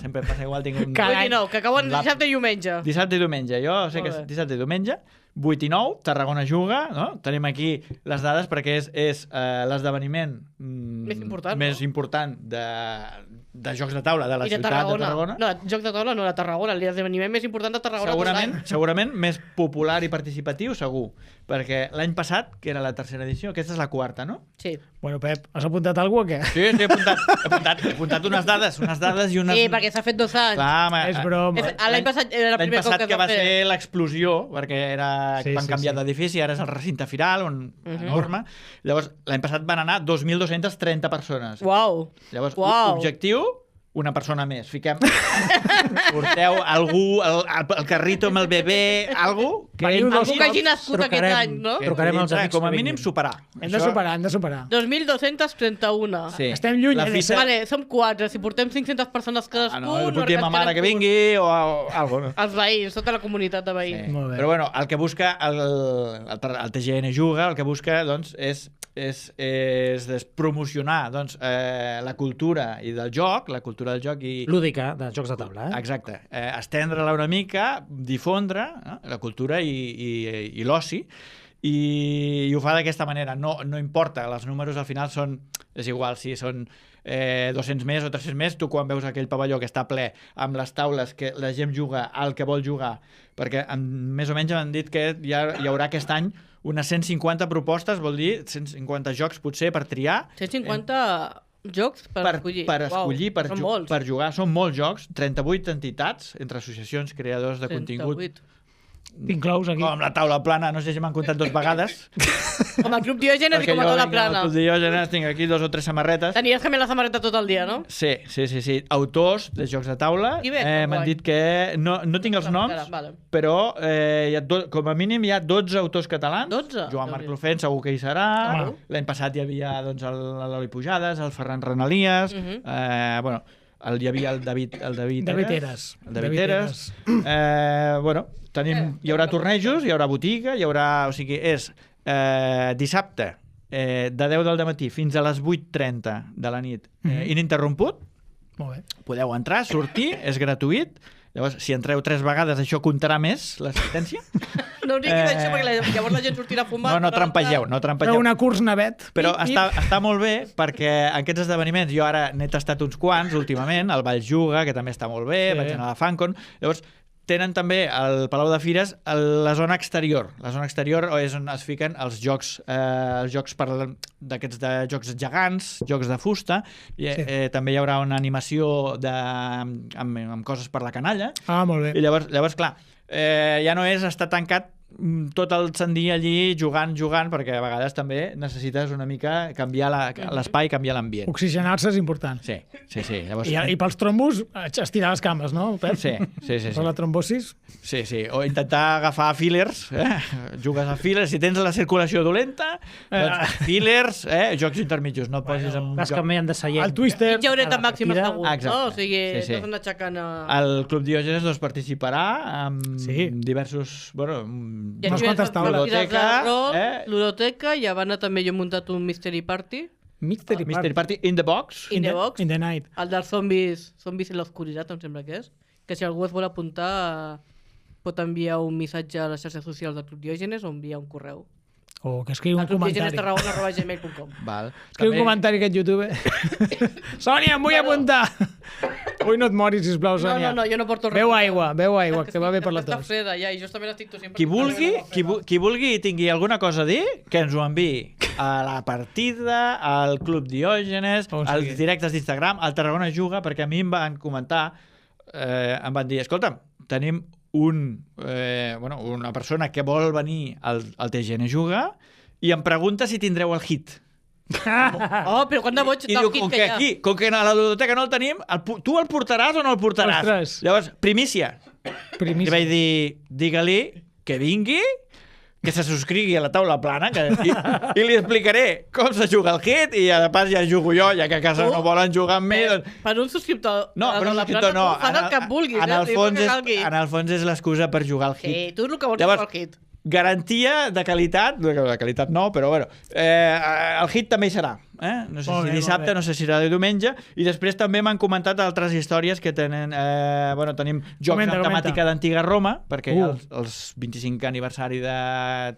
Speaker 2: tinc un...
Speaker 3: 8 i 9, que acaben dissabte i diumenge.
Speaker 2: Dissabte i diumenge, jo sé que
Speaker 3: Molt
Speaker 2: és
Speaker 3: bé.
Speaker 2: dissabte i diumenge, 8 i 9, Tarragona juga, no? Tenim aquí les dades perquè és l'esdeveniment més important de jocs de taula de la
Speaker 3: I de
Speaker 2: ciutat de
Speaker 3: Tarragona.
Speaker 2: Tarragona.
Speaker 3: No, joc de taula no era Tarragona, l'esdeveniment més important de Tarragona.
Speaker 2: Segurament més popular i participatiu, segur. Perquè l'any passat, que era la tercera edició, aquesta és la quarta, no?
Speaker 3: Sí.
Speaker 1: Bueno, Pep, has apuntat alguna cosa o què?
Speaker 2: Sí, he apuntat unes dades i unes...
Speaker 3: Sí, perquè s'ha fet 2 anys.
Speaker 2: Clar, home,
Speaker 1: És broma.
Speaker 3: L'any passat era el
Speaker 2: l'any
Speaker 3: primer cop
Speaker 2: passat
Speaker 3: que
Speaker 2: que
Speaker 3: es
Speaker 2: va ser l'explosió, perquè
Speaker 1: Sí,
Speaker 2: van
Speaker 1: sí,
Speaker 2: canviar
Speaker 1: sí.
Speaker 2: d'edifici, ara és el recinte firal, enorme. Llavors, l'any passat van anar 2.230 persones.
Speaker 3: Uau.
Speaker 2: Llavors,
Speaker 3: Uau.
Speaker 2: objectiu, una persona més. Porteu algú, el carrito amb el bebè, algú...
Speaker 1: Veniu dos
Speaker 3: Algú que hagi nascut aquest any, no?
Speaker 4: Trucarem als amics
Speaker 2: com a
Speaker 4: que
Speaker 2: mínim
Speaker 4: vinguin.
Speaker 2: superar.
Speaker 1: Hem de superar.
Speaker 3: 2.231.
Speaker 2: Sí.
Speaker 1: Estem lluny,
Speaker 2: La fita...
Speaker 3: Vale, som 4. Si portem 500 persones cadascun...
Speaker 2: no, puc dir a ma mare que vingui o algo. No?
Speaker 3: Els veïns, tota la comunitat de veïns.
Speaker 2: Sí.
Speaker 1: Molt bé.
Speaker 2: Però bueno, el que busca el TGN juga, el que busca doncs, és promocionar doncs, la cultura i del joc, la cultura del joc i...
Speaker 4: Lúdica, de jocs de taula,
Speaker 2: Exacte. Estendre-la una mica, difondre la cultura i l'oci, i ho fa d'aquesta manera. No importa, els números al final són... És igual si són 200 més o 300 més, tu quan veus aquell pavelló que està ple amb les taules que la gent juga al que vol jugar, perquè més o menys m'han dit que hi haurà aquest any unes 150 propostes, vol dir 150 jocs potser per triar.
Speaker 3: 150 jocs per escollir.
Speaker 2: Per escollir,
Speaker 3: Uau, són molts.
Speaker 2: per jugar. Són molts jocs, 38 entitats, entre associacions, creadors de contingut.
Speaker 3: 38.
Speaker 1: T'inclous aquí.
Speaker 2: Com la taula plana, no sé si m'han comptat 2 vegades.
Speaker 3: Com el Club Diògenes i
Speaker 2: Perquè
Speaker 3: com a
Speaker 2: jo
Speaker 3: taula
Speaker 2: vinc al
Speaker 3: plana.
Speaker 2: Club Diògenes, tinc aquí 2 o 3 samarretes.
Speaker 3: Tenies canviant la samarreta tot el dia, no?
Speaker 2: Sí. Autors de jocs de taula.
Speaker 3: I bé,
Speaker 2: M'han
Speaker 3: guai.
Speaker 2: dit que... No tinc els noms,
Speaker 3: Vale.
Speaker 2: però com a mínim hi ha 12 autors catalans.
Speaker 3: 12?
Speaker 2: Joan Marc Lofent segur que hi serà.
Speaker 1: Home.
Speaker 2: L'any passat hi havia doncs, l'Eloi Pujades, el Ferran Renalies, bueno, hi havia el David Eres.
Speaker 1: David Eres.
Speaker 2: Bueno, hi haurà tornejos, hi haurà botiga, o sigui, és dissabte de 10 del matí fins a les 8:30 de la nit, ininterromput.
Speaker 1: Molt bé.
Speaker 2: Podeu entrar, sortir, és gratuït. Llavors, si entreu 3 vegades, això comptarà més l'assistència?
Speaker 3: No us diguis això, perquè llavors la gent sortirà a fumar.
Speaker 2: No trampegeu, no
Speaker 1: Però
Speaker 2: trampegeu.
Speaker 1: una curs navet.
Speaker 2: Però està molt bé perquè aquests esdeveniments, jo ara n'he tastat uns quants últimament, el Valls Juga, que també està molt bé,
Speaker 1: Sí.
Speaker 2: vaig anar a la FanCon, llavors tenen també al Palau de Fires la zona exterior. La zona exterior és on es fiquen els jocs d'aquests de jocs gegants, jocs de fusta, i també hi haurà una animació amb coses per la canalla,
Speaker 1: Ah, molt bé.
Speaker 2: i llavors clar, ja no és estar tancat tot el sant dia allí jugant, perquè a vegades també necessites una mica canviar l'espai, canviar l'ambient.
Speaker 1: Oxigenar-se és important.
Speaker 2: Sí. Llavors,
Speaker 1: I pels trombos, estirar les cames, no, Pep?
Speaker 2: Sí.
Speaker 1: Per la trombosis?
Speaker 2: Sí. O intentar agafar fillers, jugues a fillers, si tens la circulació dolenta, doncs fillers, jocs intermitjos, no posis en un
Speaker 4: Les que
Speaker 2: joc.
Speaker 4: m'hi han de seient.
Speaker 1: El Twister.
Speaker 3: Mitja horeta màxima
Speaker 4: partida.
Speaker 3: segur,
Speaker 2: Exacte.
Speaker 3: no? O sigui,
Speaker 2: Sí.
Speaker 3: no s'han d'aixecant a...
Speaker 2: El Club Diògenes doncs, participarà amb
Speaker 1: Sí.
Speaker 2: diversos... Bueno,
Speaker 3: I
Speaker 1: Unes
Speaker 3: aquí
Speaker 1: quantes taules.
Speaker 2: Ludoteca,
Speaker 3: Ludoteca, i a banda també jo he muntat un Mystery Party,
Speaker 1: Mystery
Speaker 2: Mystery Party in the Box.
Speaker 3: In the Box,
Speaker 1: In the night.
Speaker 3: el dels zombis en l'oscuritat, em sembla que és, que si algú es vol apuntar pot enviar un missatge a les xarxes socials del Club Diògenes o enviar un correu.
Speaker 1: O que escriu un comentari.
Speaker 3: clubdiogenes@gmail.com.
Speaker 2: Val.
Speaker 1: Escriu un comentari a aquest YouTube. Sònia, em vull apuntar! Ui, no et moris, sisplau, Sònia.
Speaker 3: No, jo no porto res.
Speaker 1: Beu aigua, que va bé per la
Speaker 3: Està
Speaker 1: tos.
Speaker 3: freda, ja, i justament estic tossint.
Speaker 2: Qui vulgui i tingui alguna cosa a dir, que ens ho enviï a la partida, al Club Diògenes,
Speaker 1: On
Speaker 2: als
Speaker 1: sigui.
Speaker 2: directes d'Instagram, al Tarragona Juga, perquè a mi em van comentar, em van dir, escolta, tenim una persona que vol venir al TGN Juga i em pregunta si tindreu el hit.
Speaker 3: Oh, però quant de boig
Speaker 2: I diu, com que a la biblioteca no el tenim, tu el portaràs o no el portaràs?
Speaker 1: Ostres.
Speaker 2: Llavors, primícia. I vaig dir, digue-li que vingui, que se subscrigui a la taula plana i li explicaré com se juga el hit i de pas ja jugo jo, ja que a casa no volen jugar amb mi. Doncs...
Speaker 3: Per un subscriptor
Speaker 2: No, per un subscriptor no.
Speaker 3: Fan el que vulguis,
Speaker 2: en el fons és l'excusa per jugar al hit.
Speaker 3: Sí, tu és el que vols
Speaker 2: Llavors,
Speaker 3: jugar al hit.
Speaker 2: Garantia de qualitat, de qualitat no, però bueno, el hit també hi serà. No sé
Speaker 1: Molt
Speaker 2: si
Speaker 1: bé,
Speaker 2: dissabte,
Speaker 1: molt bé.
Speaker 2: no sé si serà diumenge, i després també m'han comentat altres històries que tenen... tenim jocs
Speaker 1: Comenta.
Speaker 2: amb temàtica d'antiga Roma, perquè hi ha
Speaker 1: Uh.
Speaker 2: els 25 aniversari de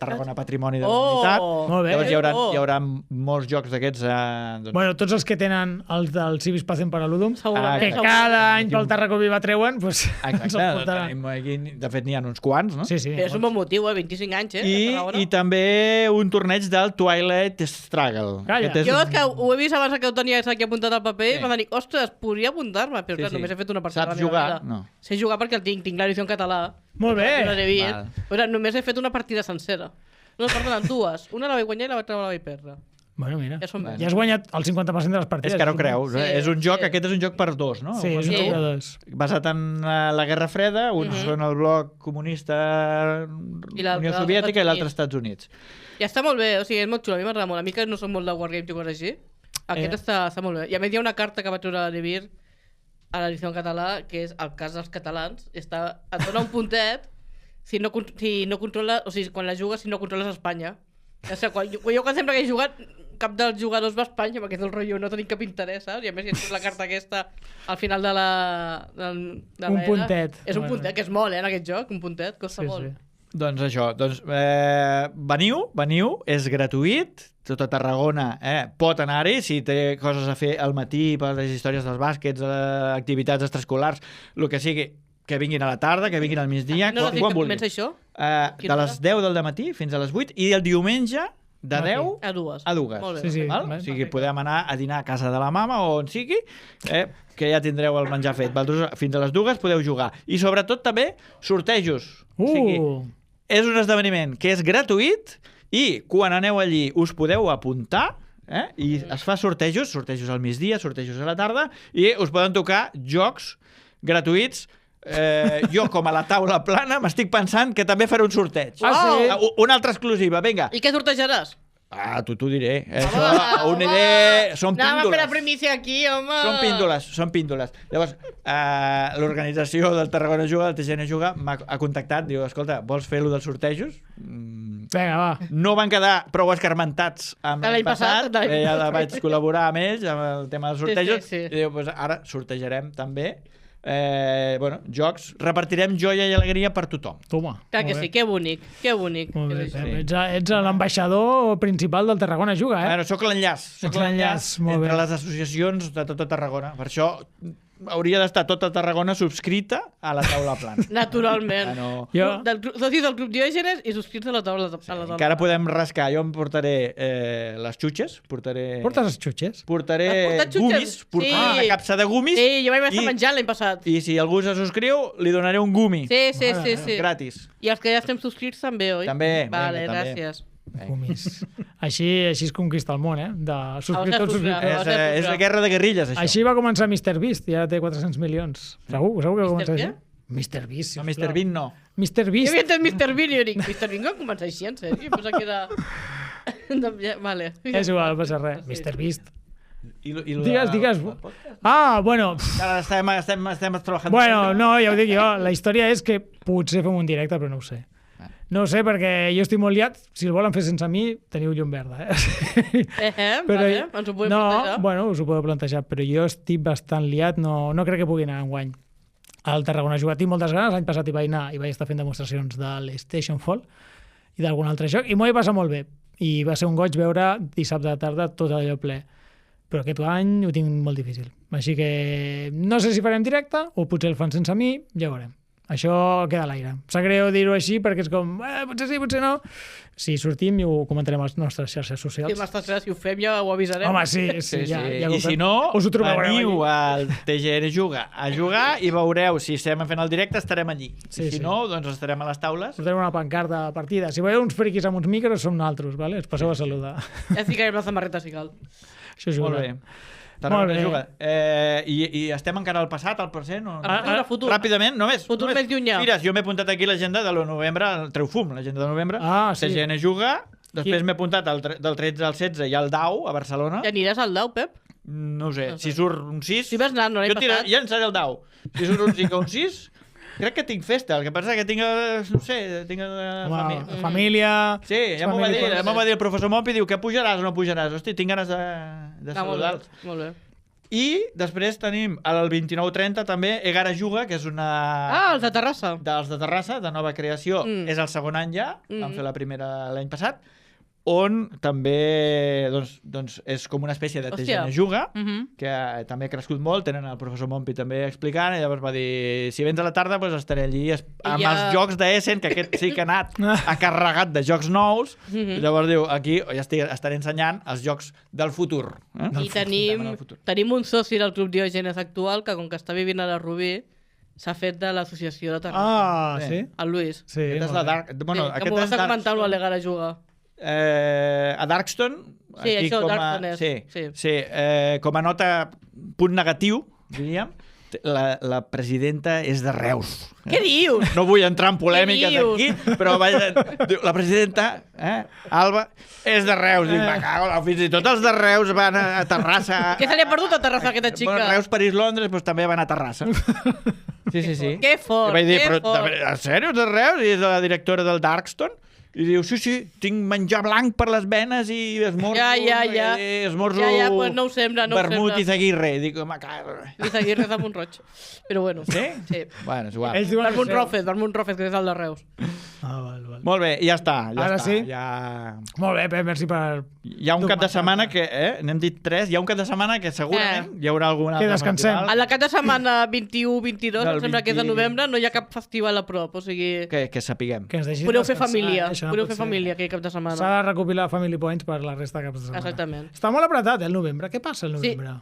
Speaker 2: Tarragona Patrimoni de la
Speaker 3: Oh!
Speaker 2: Humanitat.
Speaker 1: Molt bé.
Speaker 2: Llavors hi haurà molts jocs d'aquests... Doncs,
Speaker 1: Bueno, tots els que tenen els del Civis Pacem per a l'Udum,
Speaker 3: Segurament.
Speaker 1: que cada any pel Tarraco Viva treuen, doncs ens
Speaker 2: exacte,
Speaker 1: el portaran.
Speaker 2: tenim aquí, de fet n'hi ha uns quants, no?
Speaker 1: Sí.
Speaker 3: Però és un bon motiu, 25 anys, a Tarragona.
Speaker 2: I també un torneig del Twilight Struggle.
Speaker 1: Calla.
Speaker 2: Aquest és
Speaker 3: Jo és que ho he vist abans que ho tenia aquí apuntat al paper i
Speaker 2: Sí.
Speaker 3: m'han dit, ostres, podria apuntar-me, però
Speaker 2: Sí,
Speaker 3: clar,
Speaker 2: sí.
Speaker 3: només he fet una partida.
Speaker 2: Saps
Speaker 3: a la meva
Speaker 2: jugar?
Speaker 3: vida.
Speaker 2: No.
Speaker 3: Sé jugar perquè el tinc l'edició en català.
Speaker 1: Molt bé.
Speaker 3: No l'he vist.
Speaker 2: Val.
Speaker 3: Però només he fet una partida sencera. No, perdona, dues. Una la vaig guanyar i la l'altra la vaig perdre.
Speaker 1: Bueno, mira,
Speaker 3: Ja són
Speaker 1: ja has guanyat el 50% de les partides.
Speaker 2: És que no creus.
Speaker 3: Sí,
Speaker 2: És un joc,
Speaker 3: sí.
Speaker 2: aquest és un joc per dos, no?
Speaker 1: Sí, és un
Speaker 3: Sí.
Speaker 1: joc de dos.
Speaker 2: Basat en la Guerra Freda, uns són el bloc comunista
Speaker 3: I l'altre,
Speaker 2: Unió Soviètica i l'altre Estats Units.
Speaker 3: I està molt bé, o sigui, és molt xulo. A mi m'agrada molt. A mi que no som molt de Wargames i coses així, aquest està molt bé. I a més hi ha una carta que va treure de Vir a l'edició en català, que és el cas dels catalans. Et dona un puntet si no controles, o sigui, quan la jugues si no controles Espanya. O sigui, jo quan sempre que he jugat, cap dels jugadors va a Espanya, perquè és el rotllo, no tenim cap interès, saps? I a més, si la carta aquesta al final de la...
Speaker 1: Un puntet.
Speaker 3: És un
Speaker 1: Bueno.
Speaker 3: puntet, que és molt, en aquest joc, un puntet, costa molt.
Speaker 2: Doncs això, veniu, és gratuït, tot a Tarragona pot anar-hi, si té coses a fer al matí per les històries dels bàsquets, activitats extraescolars, el que sigui, que vinguin a la tarda, que vinguin al migdia,
Speaker 3: No,
Speaker 2: quan
Speaker 3: que
Speaker 2: vulguin.
Speaker 3: comença això?
Speaker 2: De les 10 del matí fins a les 8 i el diumenge de 10
Speaker 3: A dues.
Speaker 2: a dues.
Speaker 3: Molt bé.
Speaker 1: Sí, sí.
Speaker 2: Val?
Speaker 1: Bé,
Speaker 2: O sigui, podem anar a dinar a casa de la mama o on sigui, que ja tindreu el menjar fet. Vosaltres fins a les dues podeu jugar. I sobretot també sortejos. O sigui, és un esdeveniment que és gratuït i quan aneu allí us podeu apuntar i es fa sortejos al migdia, sortejos a la tarda i us poden tocar jocs gratuïts. Jo, com a la taula plana, m'estic pensant que també faré un sorteig. Una altra exclusiva, vinga.
Speaker 3: I què sortejaràs?
Speaker 2: T'ho diré. Això, una idea... Són
Speaker 3: Anàvem a fer la
Speaker 2: píndoles.
Speaker 3: primícia aquí, home.
Speaker 2: Són píndoles. Llavors, l'organització del Tarragona Juga, del TGN Juga, ha contactat, diu, escolta, vols fer-lo dels sortejos?
Speaker 1: Vinga, va.
Speaker 2: No van quedar prou escarmentats amb
Speaker 3: L'any passat,
Speaker 2: ja vaig col·laborar amb ells, amb el tema dels sortejos,
Speaker 3: sí.
Speaker 2: i diu, ara sortejarem també jocs, repartirem joia i alegria per tothom.
Speaker 1: Toma.
Speaker 3: Clar que sí, que bonic, que bonic.
Speaker 1: Molt bé,
Speaker 3: És això.
Speaker 1: Pep. Ets l'ambaixador principal del Tarragona Juga,
Speaker 2: Bueno, soc l'enllaç.
Speaker 1: Ets l'enllaç, molt
Speaker 2: entre
Speaker 1: bé.
Speaker 2: les associacions de tota Tarragona. Per això hauria d'estar tota Tarragona subscrita a la taula plana.
Speaker 3: Naturalment. Socis del Club Diògenes i subscrits a la taula plana.
Speaker 2: Encara podem rascar. Jo em portaré les xutxes.
Speaker 1: Portes els xutxes?
Speaker 2: Portaré
Speaker 3: Has portat xutxes?
Speaker 2: gumis. Una capsa de gumis.
Speaker 3: Sí, jo vaig estar menjant l'any passat.
Speaker 2: I si algú se subscriu, li donaré un gumi.
Speaker 3: Sí.
Speaker 2: Gratis.
Speaker 3: I els que ja estem subscrits també, oi?
Speaker 2: També.
Speaker 3: Vale,
Speaker 2: també.
Speaker 3: gràcies.
Speaker 1: Gomis. Així es conquista el món, de subscriptors.
Speaker 2: És la guerra de guerrilles, això.
Speaker 1: Així va començar Mr. Beast, ja té 400 milions. Segur que va començar així? Mr. Beast,
Speaker 2: No, Mr. Bean no.
Speaker 1: Mr.
Speaker 3: Jo
Speaker 1: Beast.
Speaker 3: havia entès Mr. Bean i jo dic, Mr. Bean va començar així, en sèrio? Jo pensava que era... Vale.
Speaker 1: És igual, no passa res. Mr. Beast.
Speaker 2: Digues.
Speaker 1: Bueno...
Speaker 2: Ara estem treballant.
Speaker 1: Bueno, no, ja ho dic jo. La història és que potser fem un directe, però no ho sé. No ho sé, perquè jo estic molt liat. Si el volen fer sense mi, teniu llum verda.
Speaker 3: Vale, ens ho podem plantejar.
Speaker 1: Bueno, us ho podeu plantejar, però jo estic bastant liat, no crec que pugui anar enguany. Al Tarragona ha jugat, tinc moltes ganes. L'any passat hi vaig anar i vaig estar fent demostracions de l'Station Fall i d'algun altre joc, i m'ho vaig passar molt bé. I va ser un goig veure dissabte de tarda tot allò ple. Però aquest any ho tinc molt difícil. Així que no sé si farem directe o potser el fan sense mi, ja veurem. Això queda a l'aire. Sap greu dir-ho així perquè és com, potser sí, potser no. Si sortim i ho comentarem a les nostres xarxes socials.
Speaker 3: Si ho fem ja ho avisarem.
Speaker 1: Home, sí. Ja
Speaker 2: I si no,
Speaker 1: us ho trobareu
Speaker 2: veniu al TGN Juga a jugar i veureu si estem fent el directe, estarem allí. Si no, doncs estarem a les taules.
Speaker 1: Portarem una pancarta a partida. Si veieu uns friquis amb uns micros, som nosaltres, vale? Es passeu a saludar.
Speaker 3: Ja ficarem la samarreta, si cal.
Speaker 1: Això és
Speaker 2: Molt bé. Tarragona juga. I estem encara al passat, al present?
Speaker 3: Al futur.
Speaker 2: Ràpidament, només.
Speaker 3: Futur més llunyà.
Speaker 2: Mira, jo m'he apuntat aquí l'agenda de novembre, el Treu Fum, l'agenda de novembre.
Speaker 1: Sí.
Speaker 2: TGN Juga. Després m'he apuntat del 13 al 16 i al DAU, a Barcelona.
Speaker 3: Ja aniràs al DAU, Pep?
Speaker 2: No ho sé. Si surt un 6...
Speaker 3: Si vas anar, no l'any passat.
Speaker 2: Ja ençaré el DAU. Si surt un 5 o un 6... Crec que tinc festa, el que passa que tinc, no sé, tinc
Speaker 1: família...
Speaker 2: Sí, ja m'ho va dir el professor Mopi, diu que pujaràs o no pujaràs. Hosti, tinc ganes de saludar-los.
Speaker 3: Molt bé.
Speaker 2: I després tenim el 29-30 també Egara Juga, que és una...
Speaker 3: Els de Terrassa.
Speaker 2: Dels de Terrassa, de nova creació. És el segon any ja, vam fer la primera l'any passat, on també doncs és com una espècie de TGN Juga, que també ha crescut molt, tenen el professor Mompi també explicant, i llavors va dir, si vens a la tarda doncs estaré allí amb els jocs d'Essen, que aquest sí que ha anat ha carregat de jocs nous, i llavors diu, aquí estaré ensenyant els jocs del futur.
Speaker 3: I tenim un soci del Club Diògenes actual, que com que està vivint a la Rubí, s'ha fet de l'associació de Terrassa.
Speaker 1: Sí?
Speaker 3: El Lluís.
Speaker 1: Sí,
Speaker 2: aquest és la Dark... Bueno,
Speaker 3: que m'ho vas a comentar amb l'Egara Juga.
Speaker 2: A Darkston,
Speaker 3: sí, això, Darkston és.
Speaker 2: Sí, com a nota punt negatiu, diríem, la presidenta és de Reus.
Speaker 3: Què dius?
Speaker 2: No vull entrar en polèmiques aquí, però la presidenta, Alba, és de Reus. Dic, me cago, fins i tot els de Reus van a Terrassa.
Speaker 3: Què se li ha perdut a Terrassa, aquesta xica?
Speaker 2: Bueno, Reus, París, Londres, doncs també van a Terrassa. Sí.
Speaker 3: Que fort,
Speaker 2: I vaig dir, però en sèrio, de Reus? I és la directora del Darkston? I diu, sí, tinc menjar blanc per les venes i esmorzo... Esmorzo...
Speaker 3: pues no ho sembla,
Speaker 2: vermut i Izaguirre. Dic, home, cara...
Speaker 3: Izaguirre és de Montroig. Però bueno.
Speaker 2: Sí?
Speaker 3: Sí.
Speaker 2: Bueno, és igual.
Speaker 3: Vermut Rofes, que és el de Reus.
Speaker 1: Val.
Speaker 2: Molt bé, ja està.
Speaker 1: Ara sí?
Speaker 2: Ja...
Speaker 1: Molt bé, Pep, merci per...
Speaker 2: Hi ha un cap de setmana que... N'hem dit 3. Hi ha un cap de setmana que segurament hi haurà alguna altra.
Speaker 1: Que descansem.
Speaker 3: A la cap de setmana 21-22, em sembla que és de novembre, no hi ha cap festival a prop, o sigui...
Speaker 2: Que sapiguem.
Speaker 3: Podeu fer família. Podeu fer família aquell cap de setmana.
Speaker 1: S'ha de recopilar Family Points per la resta de caps de setmana.
Speaker 3: Exactament.
Speaker 1: Està molt apretat, el novembre. Què passa el novembre?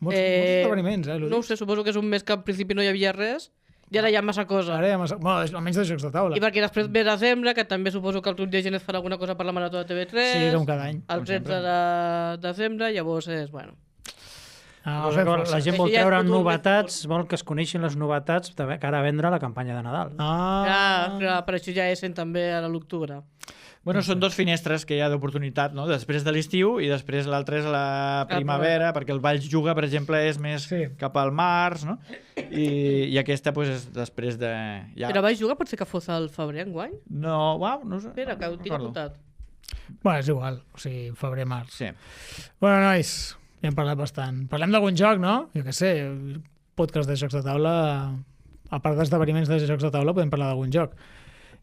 Speaker 1: Molts esdeveniments,
Speaker 3: No ho sé, suposo que és un mes que al principi no hi havia res i ara hi ha massa cosa.
Speaker 1: Ara hi ha massa... Bueno, almenys de jocs de taula.
Speaker 3: I perquè després ve desembre, que també suposo que el Club Diògenes farà alguna cosa per la Marató de TV3.
Speaker 1: Sí, com cada any.
Speaker 3: El 13 de desembre, llavors és, bueno...
Speaker 4: La gent vol treure novetats, vol que es coneixin les novetats de cara a vendre la campanya de Nadal.
Speaker 3: Clar, per això ja Essen també a l'octubre.
Speaker 2: Bueno, són 2 finestres que hi ha d'oportunitat, no? Després de l'estiu i després l'altra és la primavera, perquè el Valls Juga, per exemple, és més cap al març, no? I aquesta, doncs, és després de...
Speaker 3: Però Valls Juga pot ser que fos al febrer, enguany?
Speaker 2: No, no sé.
Speaker 3: Espera, que ho tinc apuntat.
Speaker 1: Bueno, és igual, o sigui, febrer-març.
Speaker 2: Sí.
Speaker 1: Bueno, nois, ja hem parlat bastant. Parlem d'algun joc, no? Jo què sé, podcast de jocs de taula, a part d'esdeveniments de jocs de taula, podem parlar d'algun joc.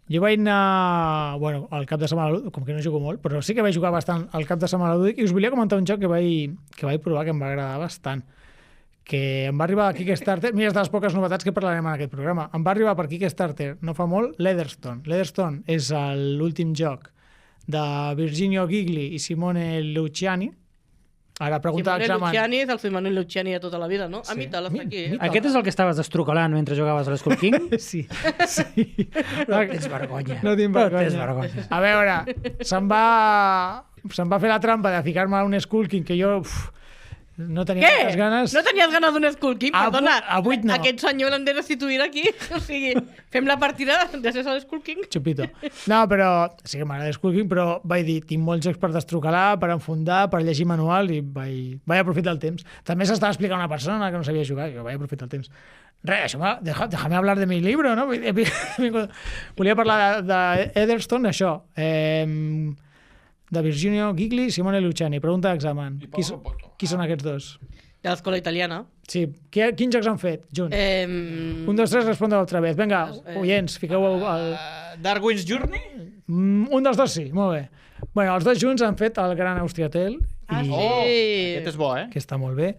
Speaker 1: Jo vaig anar, bueno, al cap de setmana lúdic, com que no jugo molt, però sí que vaig jugar bastant al cap de setmana lúdic, i us volia comentar un joc que vaig provar que em va agradar bastant, que em va arribar a Kickstarter, mira, és de les poques novetats que parlarem en aquest programa, em va arribar per Kickstarter no fa molt Leatherstone. Leatherstone és l'últim joc de Virginio Gigli i Simone Luciani. Ara pregunta
Speaker 3: Simone
Speaker 1: l'examen.
Speaker 3: Luciani és el Simone Luciani de tota la vida, no?
Speaker 1: Sí.
Speaker 3: A mi tal, està aquí.
Speaker 4: Aquest és el que estaves destrocalant mentre jugaves a l'Skull King?
Speaker 1: Sí, sí.
Speaker 4: No tens vergonya.
Speaker 1: No tinc
Speaker 4: No
Speaker 1: vergonya.
Speaker 4: tens vergonya.
Speaker 1: A veure, se'm va fer la trampa de ficar-me a un Skull King que jo no tenia
Speaker 3: Què?
Speaker 1: moltes ganes.
Speaker 3: No tenies ganes d'un Skull King? Perdona,
Speaker 1: A 8 no.
Speaker 3: aquest senyor l'hem de restituir aquí. O sigui, fem la partida de ser el Skull King.
Speaker 1: Xupito. No, però sí que m'agrada Skull King, però vaig dir, tinc molts jocs per destrocalar, per enfundar, per llegir manual i vaig aprofitar el temps. També s'estava explicant una persona que no sabia jugar, jo vaig aprofitar el temps. Res, això déjame hablar de mi libro, no? Volia parlar de Heatherstone, això. De Virginio Gigli i Simone Luciani. Pregunta d'examen. Qui són aquests dos?
Speaker 3: De l'escola italiana.
Speaker 1: Sí. Quins jocs han fet junts? 1, 2, 3, responde otra vez. Vinga, oients, fiqueu el...
Speaker 2: Darwin's Journey?
Speaker 1: Un dels dos sí, molt bé. Bueno, els dos junts han fet el Gran Austriatel,
Speaker 3: Sí.
Speaker 2: Aquest és bo,
Speaker 1: que està molt bé,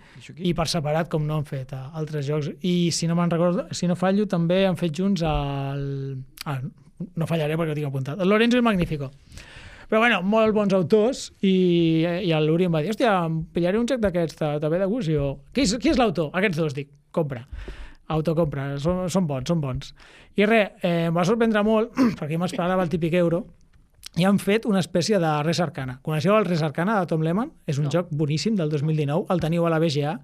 Speaker 1: i per separat, com no han fet altres jocs. I si no me'n recordo, si no fallo, també han fet junts no fallaré perquè ho tinc apuntat. El Lorenzo il Magnifico. Però bueno, molt bons autors, i l'Uri em va dir, hòstia, em pillaré un joc d'aquests, te ve de gust? I jo, qui és l'autor? Aquests dos, dic, compra. Autocompra, són bons. I res, em va sorprendre molt, perquè m'esperava el típic euro, i han fet una espècie de Res Arcana. Coneixeu el Res Arcana de Tom Lehmann? És un joc boníssim del 2019, el teniu a la BGA,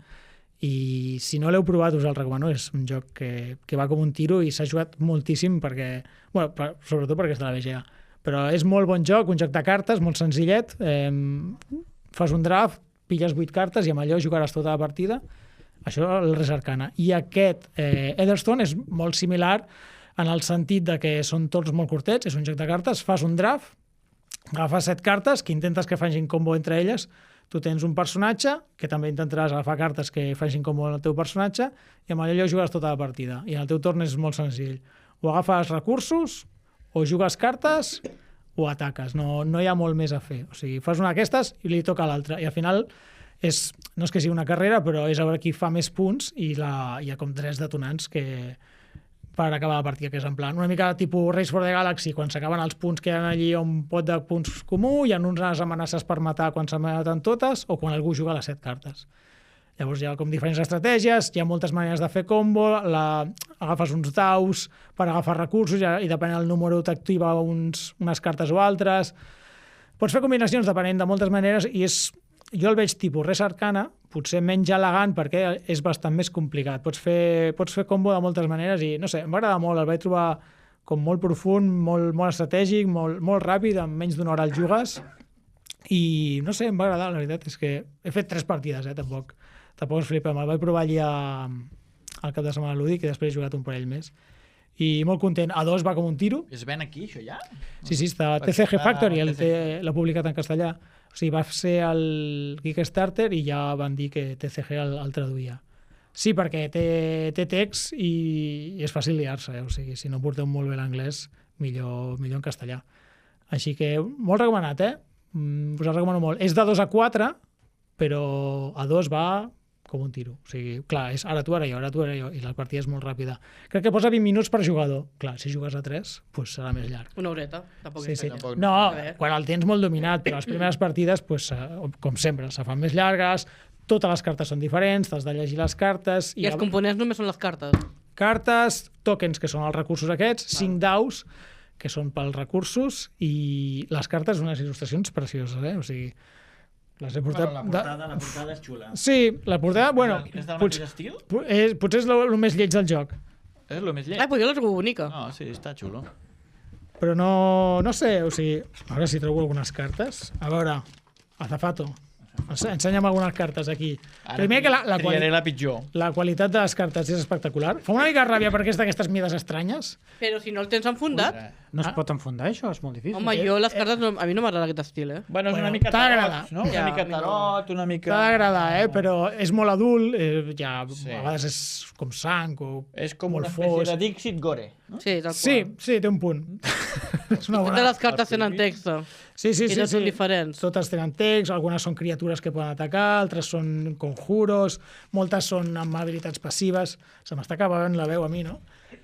Speaker 1: i si no l'heu provat us el recomano, és un joc que va com un tiro i s'ha jugat moltíssim perquè, bueno, sobretot perquè és de la BGA. Però és molt bon joc, un joc de cartes, molt senzillet, fas un draft, pilles 8 cartes i amb allò jugaràs tota la partida. Això és el Res Arcana. I aquest Heatherstone és molt similar en el sentit de que són tots molt curtets, és un joc de cartes, fas un draft, agafes 7 cartes que intentes que facin combo entre elles, tu tens un personatge que també intentaràs agafar cartes que facin combo amb el teu personatge i amb allò jugues tota la partida. I en el teu torn és molt senzill. O agafes recursos, o jugues cartes, o ataques. No hi ha molt més a fer. O sigui, fas una d'aquestes i li toca a l'altra. I al final no és que sigui una carrera, però és a veure qui fa més punts i hi ha com 3 detonants per acabar la partida, que és en plan una mica tipus Race for the Galaxy, quan s'acaben els punts que hi ha allí un pot de punts comú, hi ha unes amenaces per matar quan se maten totes, o quan algú juga les 7 cartes. Llavors hi ha com diferents estratègies, hi ha moltes maneres de fer combo, agafes uns daus per agafar recursos i depenent del número t'activa unes cartes o altres. Pots fer combinacions depenent de moltes maneres i jo el veig tipus Res Arcana, potser menys elegant perquè és bastant més complicat. Pots fer combo de moltes maneres i, no sé, em va agradar molt, el vaig trobar com molt profund, molt estratègic, molt ràpid, en menys d'una hora el jugues i, no sé, em va agradar, la veritat és que he fet 3 partides, tampoc es flipem. El vaig provar allà al cap de setmana lúdic i després he jugat un parell més. I molt content. A 2 va com un tiro.
Speaker 2: Es ven aquí, això ja?
Speaker 1: Sí, està a TCG Factory, l'ha publicat en castellà. O sigui, va ser el Kickstarter i ja van dir que TCG el traduïa. Sí, perquè té text i és fàcil liar-se, o sigui, si no porteu molt bé l'anglès, millor en castellà. Així que molt recomanat, us el recomano molt. És de 2 a 4, però a 2 va com un tiro. O sigui, clar, és ara tu, ara jo, i la partida és molt ràpida. Crec que posa 20 minuts per jugador. Clar, si jugues a 3, doncs serà més llarg.
Speaker 3: Una horeta, tampoc
Speaker 1: Sí.
Speaker 2: Tampoc.
Speaker 1: No, quan el tens molt dominat, però les primeres partides, com sempre, se fan més llargues, totes les cartes són diferents, t'has de llegir les cartes...
Speaker 3: I els components només són les cartes.
Speaker 1: Cartes, tokens, que són els recursos aquests, 5 daus, que són pels recursos, i les cartes, unes il·lustracions precioses, o sigui... Les he portat...
Speaker 5: La portada és xula.
Speaker 1: Sí, la portada, bueno...
Speaker 2: És del mateix estil?
Speaker 1: Potser és el més lleig del joc,
Speaker 2: És el més lleig.
Speaker 3: Però jo la trobo bonica.
Speaker 2: No, sí, està xulo.
Speaker 1: però no sé, o sigui... A veure si trobo algunes cartes. A veure, Azafato, ensenya'm algunes cartes aquí. Primer que
Speaker 2: triaré la pitjor.
Speaker 1: la qualitat de les cartes és espectacular. Fa una mica de ràbia perquè és d'aquestes mides estranyes.
Speaker 3: Però si no el tens enfundat...
Speaker 4: No es pot enfundar, això? És molt difícil.
Speaker 3: Home, jo les cartes, a mi no m'agrada aquest estil,
Speaker 2: Bueno, és
Speaker 1: Bueno,
Speaker 2: una mica
Speaker 1: t'ha d'agradar.
Speaker 2: tarot, no?
Speaker 3: Ja,
Speaker 2: Una mica
Speaker 3: a mi no.
Speaker 2: tarot, una mica...
Speaker 1: T'ha d'agradar, però és molt adult, ja
Speaker 2: Sí.
Speaker 1: a vegades és com sang o
Speaker 2: És com
Speaker 1: molt
Speaker 2: una espècie
Speaker 1: fos.
Speaker 2: de Dixit Gore. No?
Speaker 3: Sí, tal qual.
Speaker 1: Sí, té un punt. és una
Speaker 3: Totes les cartes tenen text.
Speaker 1: Sí,
Speaker 3: I no són diferents.
Speaker 1: Totes tenen text, algunes són criatures criatures que poden atacar, altres són conjuros, moltes són amb habilitats passives. Se m'està acabant la veu a mi, no?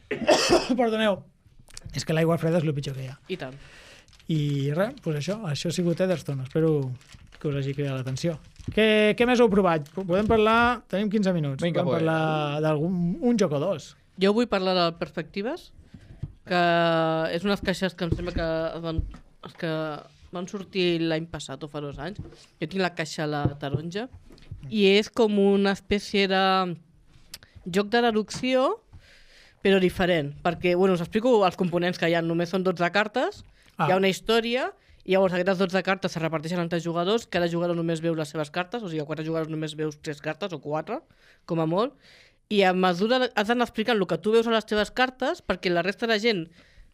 Speaker 1: Perdoneu. És que l'aigua freda és el pitjor que hi ha.
Speaker 3: I tant.
Speaker 1: I res, doncs això ha sigut Etherstone. Espero que us hagi cridat l'atenció. Què més heu provat? Podem parlar... Tenim 15 minuts.
Speaker 2: Vinga,
Speaker 1: podem parlar d'un joc o dos.
Speaker 3: Jo vull parlar de Perspectives, que és unes caixes que em sembla que van sortir l'any passat o fa 2 anys. Jo tinc la caixa la taronja i és com una espècie de joc de deducció però diferent, perquè, bueno, us explico els components que hi ha. Només són 12 cartes, hi ha una història, i llavors aquestes 12 cartes se reparteixen entre jugadors, cada jugador només veu les seves cartes, o sigui, a 4 jugadors només veus 3 cartes, o 4, com a molt, i a mesura has d'anar explicant el que tu veus a les teves cartes perquè la resta de gent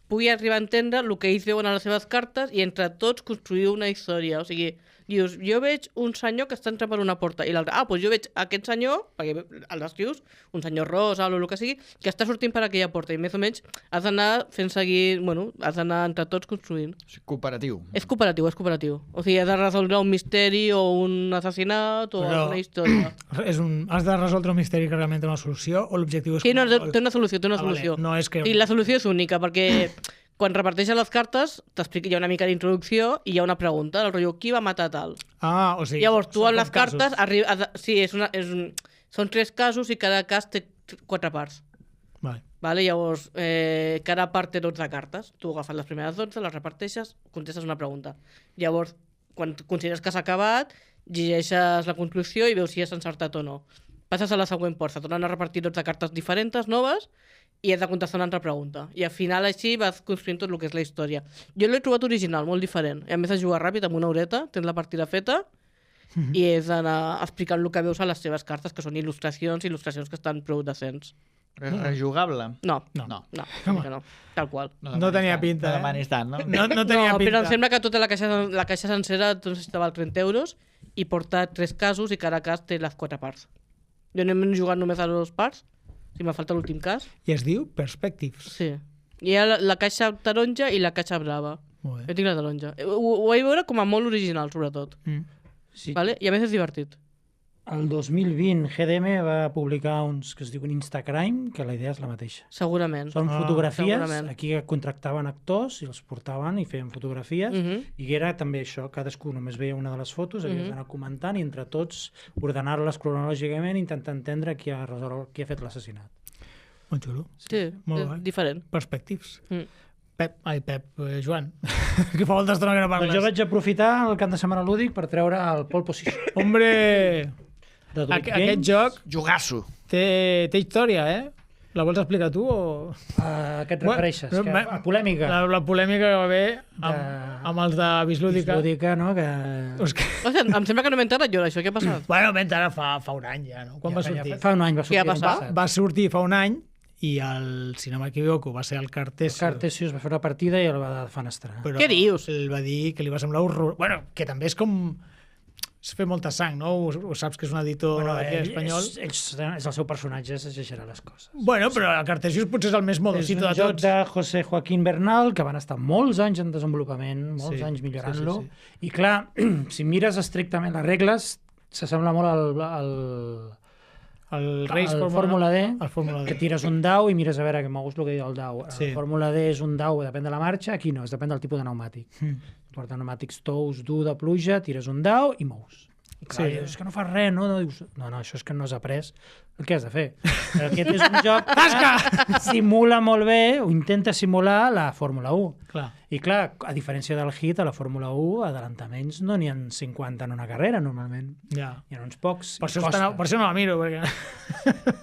Speaker 3: pugui arribar a entendre el que ells veuen a les seves cartes i entre tots construir una història. O sigui, dius, jo veig un senyor que està entrant per una porta i l'altre, doncs jo veig aquest senyor, perquè el descrius, un senyor rosa o el que sigui, que està sortint per aquella porta i més o menys has d'anar fent seguir, bueno, has d'anar entre tots construint.
Speaker 2: És cooperatiu.
Speaker 3: És cooperatiu, és cooperatiu. O sigui, has de resoldre un misteri o un assassinat o una història.
Speaker 1: Has de resoldre un misteri que realment té una solució o l'objectiu és...
Speaker 3: Sí, no, té una solució, té una solució.
Speaker 1: Vale. No és que...
Speaker 3: I la solució és única, perquè quan reparteixen les cartes t'explica, hi ha una mica d'introducció i hi ha una pregunta, el rotllo, qui va matar tal?
Speaker 1: O sigui...
Speaker 3: Llavors tu amb les cartes... Sí, són 3 casos i cada cas té 4 parts. Vale? Llavors, cada part té 12 cartes. Tu agafes les primeres 12, les reparteixes, contestes una pregunta. Llavors, quan consideres que s'ha acabat, llegeixes la conclusió i veus si has encertat o no. Passes a la següent porta, tornen a repartir 12 cartes diferents, noves, i has de contestar una altra pregunta. I al final així vas construint tot el que és la història. Jo l'he trobat original, molt diferent. I a més de jugar ràpid, amb una horeta, tens la partida feta, i és d'anar explicant el que veus a les teves cartes, que són il·lustracions que estan prou decents.
Speaker 2: És rejugable?
Speaker 3: No. Tal qual.
Speaker 1: No tenia pinta,
Speaker 2: No demanis tant, no?
Speaker 1: No tenia pinta.
Speaker 3: Però em sembla que tota la caixa sencera estava als 30 euros i porta 3 casos i cada cas té les 4 parts. Jo no hem jugat només a 2 parts, si me falta l'últim cas.
Speaker 1: I es diu Perspectives.
Speaker 3: Sí. Hi ha la caixa taronja i la caixa brava.
Speaker 1: Molt bé.
Speaker 3: Jo tinc la taronja. Ho vaig veure com a molt original, sobretot.
Speaker 4: Sí.
Speaker 3: Vale? I a més és divertit.
Speaker 4: El 2020 GDM va publicar uns que es diuen Instacrime, que la idea és la mateixa.
Speaker 3: Segurament.
Speaker 4: Són fotografies,
Speaker 3: segurament.
Speaker 4: aquí contractaven actors i els portaven i feien fotografies, i era també això, cadascú només veia una de les fotos, havies d'anar comentant i entre tots ordenar-les cronològicament i intentar entendre qui ha fet l'assassinat.
Speaker 1: Molt xulo.
Speaker 3: Sí,
Speaker 1: Molt
Speaker 3: és
Speaker 1: bé.
Speaker 3: diferent.
Speaker 1: Perspectives. Joan, que fa molta estona que no parles.
Speaker 4: Doncs jo vaig aprofitar el cap de setmana lúdic per treure el Pole Position.
Speaker 1: Hombre,
Speaker 4: De Druid
Speaker 1: aquest
Speaker 4: Games.
Speaker 1: joc
Speaker 2: Jugasso!
Speaker 1: té història, La vols explicar tu o...?
Speaker 4: A què et refereixes? A polèmica.
Speaker 1: La polèmica que va haver amb els de Bislúdica.
Speaker 4: Bislúdica, no? Que...
Speaker 3: O sigui, em sembla que no m'he enterat jo d'això. Què ha passat?
Speaker 1: Bueno, ara fa un any ja, no? Quan va sortir?
Speaker 4: Fa un any va sortir.
Speaker 3: Què ha passat?
Speaker 1: Va sortir fa un any i si no m'equivoco va ser el Cartesio.
Speaker 4: Cartesius va fer una partida i el va defenestrar.
Speaker 1: Però
Speaker 3: Què dius?
Speaker 1: Ell va dir que li va semblar horror. Bueno, que també és com... Es fer molta sang, no? Ho saps que és un editor aquí espanyol.
Speaker 4: És el seu personatge, s'exagera les coses.
Speaker 1: Bueno, però el Cartesius potser és el més
Speaker 4: És
Speaker 1: modosito
Speaker 4: un
Speaker 1: de
Speaker 4: joc
Speaker 1: tots.
Speaker 4: de José Joaquín Bernal, que van estar molts anys en desenvolupament, molts anys millorant-lo.
Speaker 1: Sí.
Speaker 4: I clar, si mires estrictament les regles, s'assembla molt
Speaker 1: El
Speaker 4: Fórmula D,
Speaker 1: El Fórmula D.
Speaker 4: que tires un dau i mires a veure que mous el que diu el dau.
Speaker 1: Sí.
Speaker 4: El Fórmula D és un dau, depèn de la marxa, aquí no, depèn del tipus de pneumàtic. Porta pneumàtics tous, dur de pluja, tires un dau i mous. I clar, dius, és que no fas res, no? Dius, no, això és que no has après el que has de fer. Aquest és un joc que simula molt bé, o intenta simular la Fórmula 1.
Speaker 1: Clar.
Speaker 4: I clar, a diferència del Hit, a la Fórmula 1, adelantaments no n'hi ha 50 en una carrera, normalment.
Speaker 1: Ja.
Speaker 4: Hi ha uns pocs.
Speaker 1: Per això no la miro, perquè...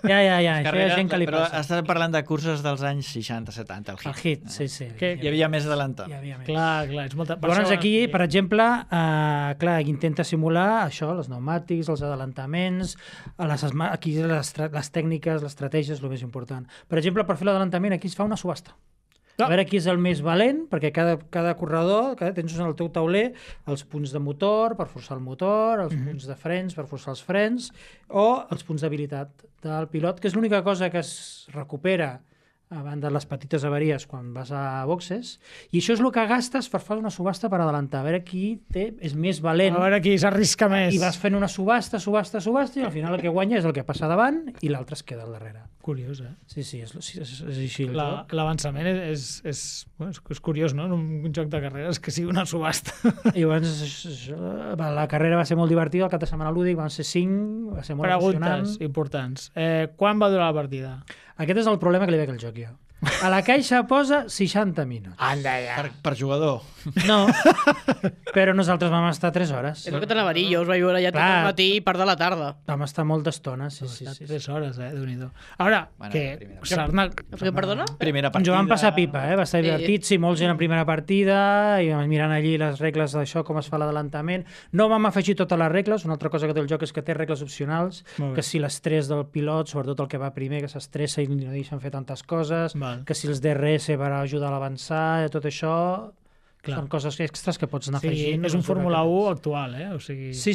Speaker 4: Ja, això hi ha gent que li
Speaker 2: Però
Speaker 4: passa.
Speaker 2: estàs parlant de curses dels anys 60-70, el
Speaker 4: El
Speaker 2: Hit.
Speaker 4: Hit, sí.
Speaker 2: Hi havia més adelantat.
Speaker 4: Hi havia més.
Speaker 1: Clar, és molta...
Speaker 4: Llavors aquí, per exemple, clar, intenta simular això, els pneumàtics, els adelantaments, aquí les tècniques, les estratègies, el més important. Per exemple, per fer l'adelantament aquí es fa una subhasta. A veure qui és el més valent, perquè cada corredor tens en el teu tauler els punts de motor per forçar el motor, els punts de frens per forçar els frens, o els punts d'habilitat del pilot, que és l'única cosa que es recupera a banda les petites avaries quan vas a boxes, i això és el que gastes per fer una subhasta per adelantar, a veure qui és més valent.
Speaker 1: A veure qui s'arrisca més.
Speaker 4: I vas fent una subhasta, i al final el que guanya és el que passa davant i l'altre es queda al darrere.
Speaker 1: Curiós, eh?
Speaker 4: Sí, és així el joc.
Speaker 1: L'avançament és curiós, no? En un joc de carreres que sigui una subhasta.
Speaker 4: I llavors la carrera va ser molt divertida, el cap de setmana lúdic van ser 5, va ser molt emocionant.
Speaker 1: Preguntes importants. Quan va durar la partida?
Speaker 4: Aquest és el problema que li veig al joc, jo. A la caixa posa 60 minuts.
Speaker 1: Anda, ja.
Speaker 2: Per jugador.
Speaker 4: No, però nosaltres vam estar 3 hores.
Speaker 3: És el que t'anava a dir, jo us vaig veure ja tot el matí i part de la tarda.
Speaker 4: Vam estar molta estona, sí.
Speaker 1: 3 hores, Déu-n'hi-do. Ara,
Speaker 2: Bueno,
Speaker 1: que Sarna...
Speaker 3: Que perdona?
Speaker 2: Primera
Speaker 4: Ens
Speaker 2: partida.
Speaker 4: ho vam passar pipa, va estar divertit, sí, molts gent en primera partida, i mirant allí les regles d'això, com es fa l'adelantament. No vam afegir totes les regles, una altra cosa que té el joc és que té regles opcionals, que si l'estrès del pilot, sobretot el que va primer, que s'estressa i no deixen fer tantes coses, que si els DRS per ajudar a l'avançar, tot això... Clar. Són coses extras que pots anar afegint.
Speaker 1: És un Fórmula 1 actual, O sigui...
Speaker 4: Sí.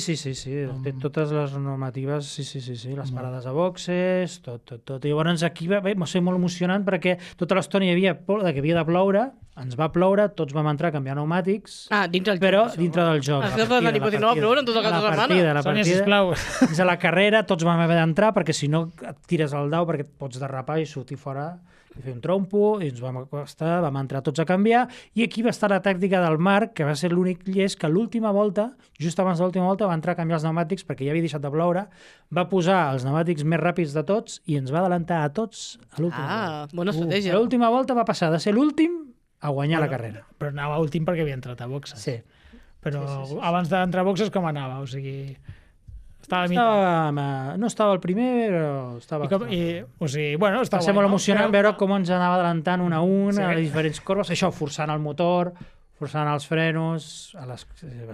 Speaker 4: Té totes les normatives, sí. Les parades a boxes, tot. I llavors aquí va ser molt emocionant perquè tota l'estona hi havia por que havia de ploure, ens va ploure, tots vam entrar a canviar pneumàtics,
Speaker 3: dintre del joc.
Speaker 4: però dintre del joc.
Speaker 3: No va ploure en tota la setmana.
Speaker 4: La partida,
Speaker 1: sisplau.
Speaker 4: Fins a la carrera tots vam haver d'entrar perquè si no et tires al dau perquè et pots derrapar i sortir fora i fer un trompo, i ens vam acostar, vam entrar tots a canviar, i aquí va estar la tàctica del Marc, que va ser l'únic llest que l'última volta, just abans de l'última volta, va entrar a canviar els pneumàtics perquè ja havia deixat de ploure, va posar els pneumàtics més ràpids de tots i ens va adelantar a tots a l'última volta.
Speaker 3: Bona estratègia.
Speaker 4: L'última volta va passar de ser l'últim a guanyar la carrera.
Speaker 1: Però anava últim perquè havia entrat a boxes.
Speaker 4: Sí.
Speaker 1: Però abans d'entrar a boxes com anava? O sigui...
Speaker 4: No estava el primer, però estava...
Speaker 1: Va
Speaker 4: ser molt emocionant veure com ens anava adelantant una a una, a les diferents corbes, això, forçant el motor, forçant els frenos...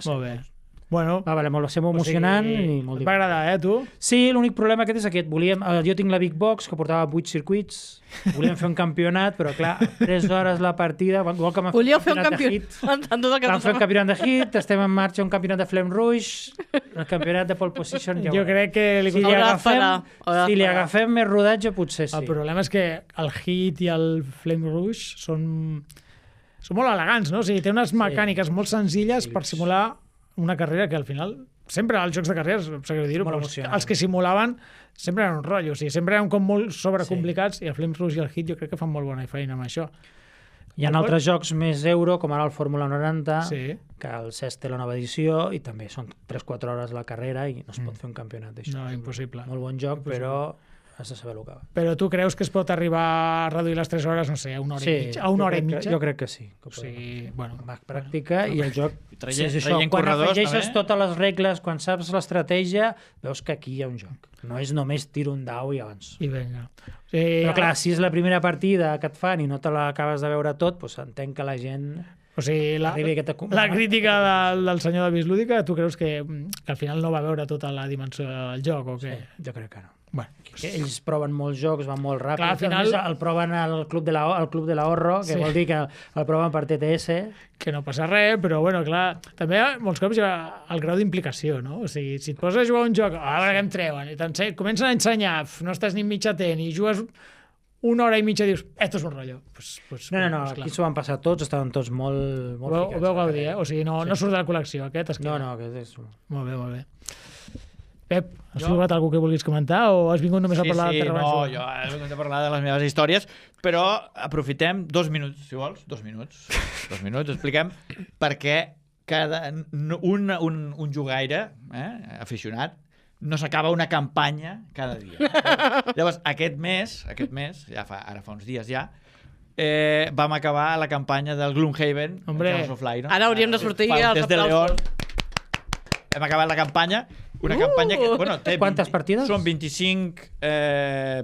Speaker 1: Molt bé. Bueno,
Speaker 4: va ser molt emocionant i molt divertit.
Speaker 1: Va agradar, tu?
Speaker 4: Sí, l'únic problema aquest és aquest. Jo tinc la Big Box, que portava 8 circuits, volíem fer un campionat, però clar, 3 hores la partida...
Speaker 3: Volíeu fer un campionat?
Speaker 4: Vam fer un campionat de hit, estem en marxa un campionat de Flame Rouge, el campionat de pole position...
Speaker 1: Jo crec que...
Speaker 4: Si li agafem més rodatge, potser sí.
Speaker 1: El problema és que el hit i el Flame Rouge són molt elegants, no? O sigui, té unes mecàniques molt senzilles per simular una carrera que al final, sempre als jocs de carreres, s'ha dir-ho, però els que simulaven sempre eren un rotllo, o sigui, sempre eren com molt sobrecomplicats, i el Flames Rouge i el Hit jo crec que fan molt bona feina amb això.
Speaker 4: Hi ha altres jocs més euro, com ara el Fórmula 90, que el CES té la nova edició, i també són 3-4 hores la carrera i no es pot fer un campionat d'això.
Speaker 1: No, impossible.
Speaker 4: Molt bon joc, però has de saber el que va.
Speaker 1: Però tu creus que es pot arribar a reduir les 3 hores, no sé, a una hora i mitja? A una hora i mitja?
Speaker 4: Jo crec que sí.
Speaker 1: O sigui, bueno...
Speaker 4: Pràctica i el joc...
Speaker 2: Traient
Speaker 4: quan afegeixes totes les regles, quan saps l'estratègia, veus que aquí hi ha un joc. No és només tiro un dau i avanço.
Speaker 1: I vinga.
Speaker 4: Però clar, si és la primera partida que et fan i no te l'acabes de veure tot, doncs entenc que la gent...
Speaker 1: O sigui, la crítica del senyor de Bislúdica, tu creus que al final no va veure tota la dimensió del joc o què?
Speaker 4: Sí, jo crec que no.
Speaker 1: Bueno,
Speaker 4: ells proven molts jocs, van molt ràpid.
Speaker 1: Clar, al final...
Speaker 4: el proven al Club de l'Ahorro, que vol dir que el proven per TTS.
Speaker 1: Que no passa res, però bueno, clar, també molts cops hi ha el grau d'implicació, no? O sigui, si et poses a jugar un joc, a veure què em treuen, i comencen a ensenyar, no estàs ni mitja atent, i jugues una hora i mitja i dius, esto és un rotllo.
Speaker 4: No, aquí s'ho van passar tots, estaven tots molt ficats.
Speaker 1: Ho veu gaudir, O sigui, no surt de la col·lecció, aquest es queda.
Speaker 4: No, aquest és...
Speaker 1: Molt bé. Pep, has trobat alguna que vulguis comentar o has vingut només a parlar de Terra Baixo?
Speaker 2: Jo he vingut a parlar de les meves històries, però aprofitem 2 minuts, si vols, 2 minuts, expliquem per què un jugaire aficionat no s'acaba una campanya cada dia. Llavors, aquest mes, ara fa uns dies ja, vam acabar la campanya del Gloomhaven,
Speaker 3: no? Ara hauríem de sortir als aplausos.
Speaker 2: Hem acabat la campanya, una campanya que... Bueno, té
Speaker 4: quantes partides?
Speaker 2: Són 25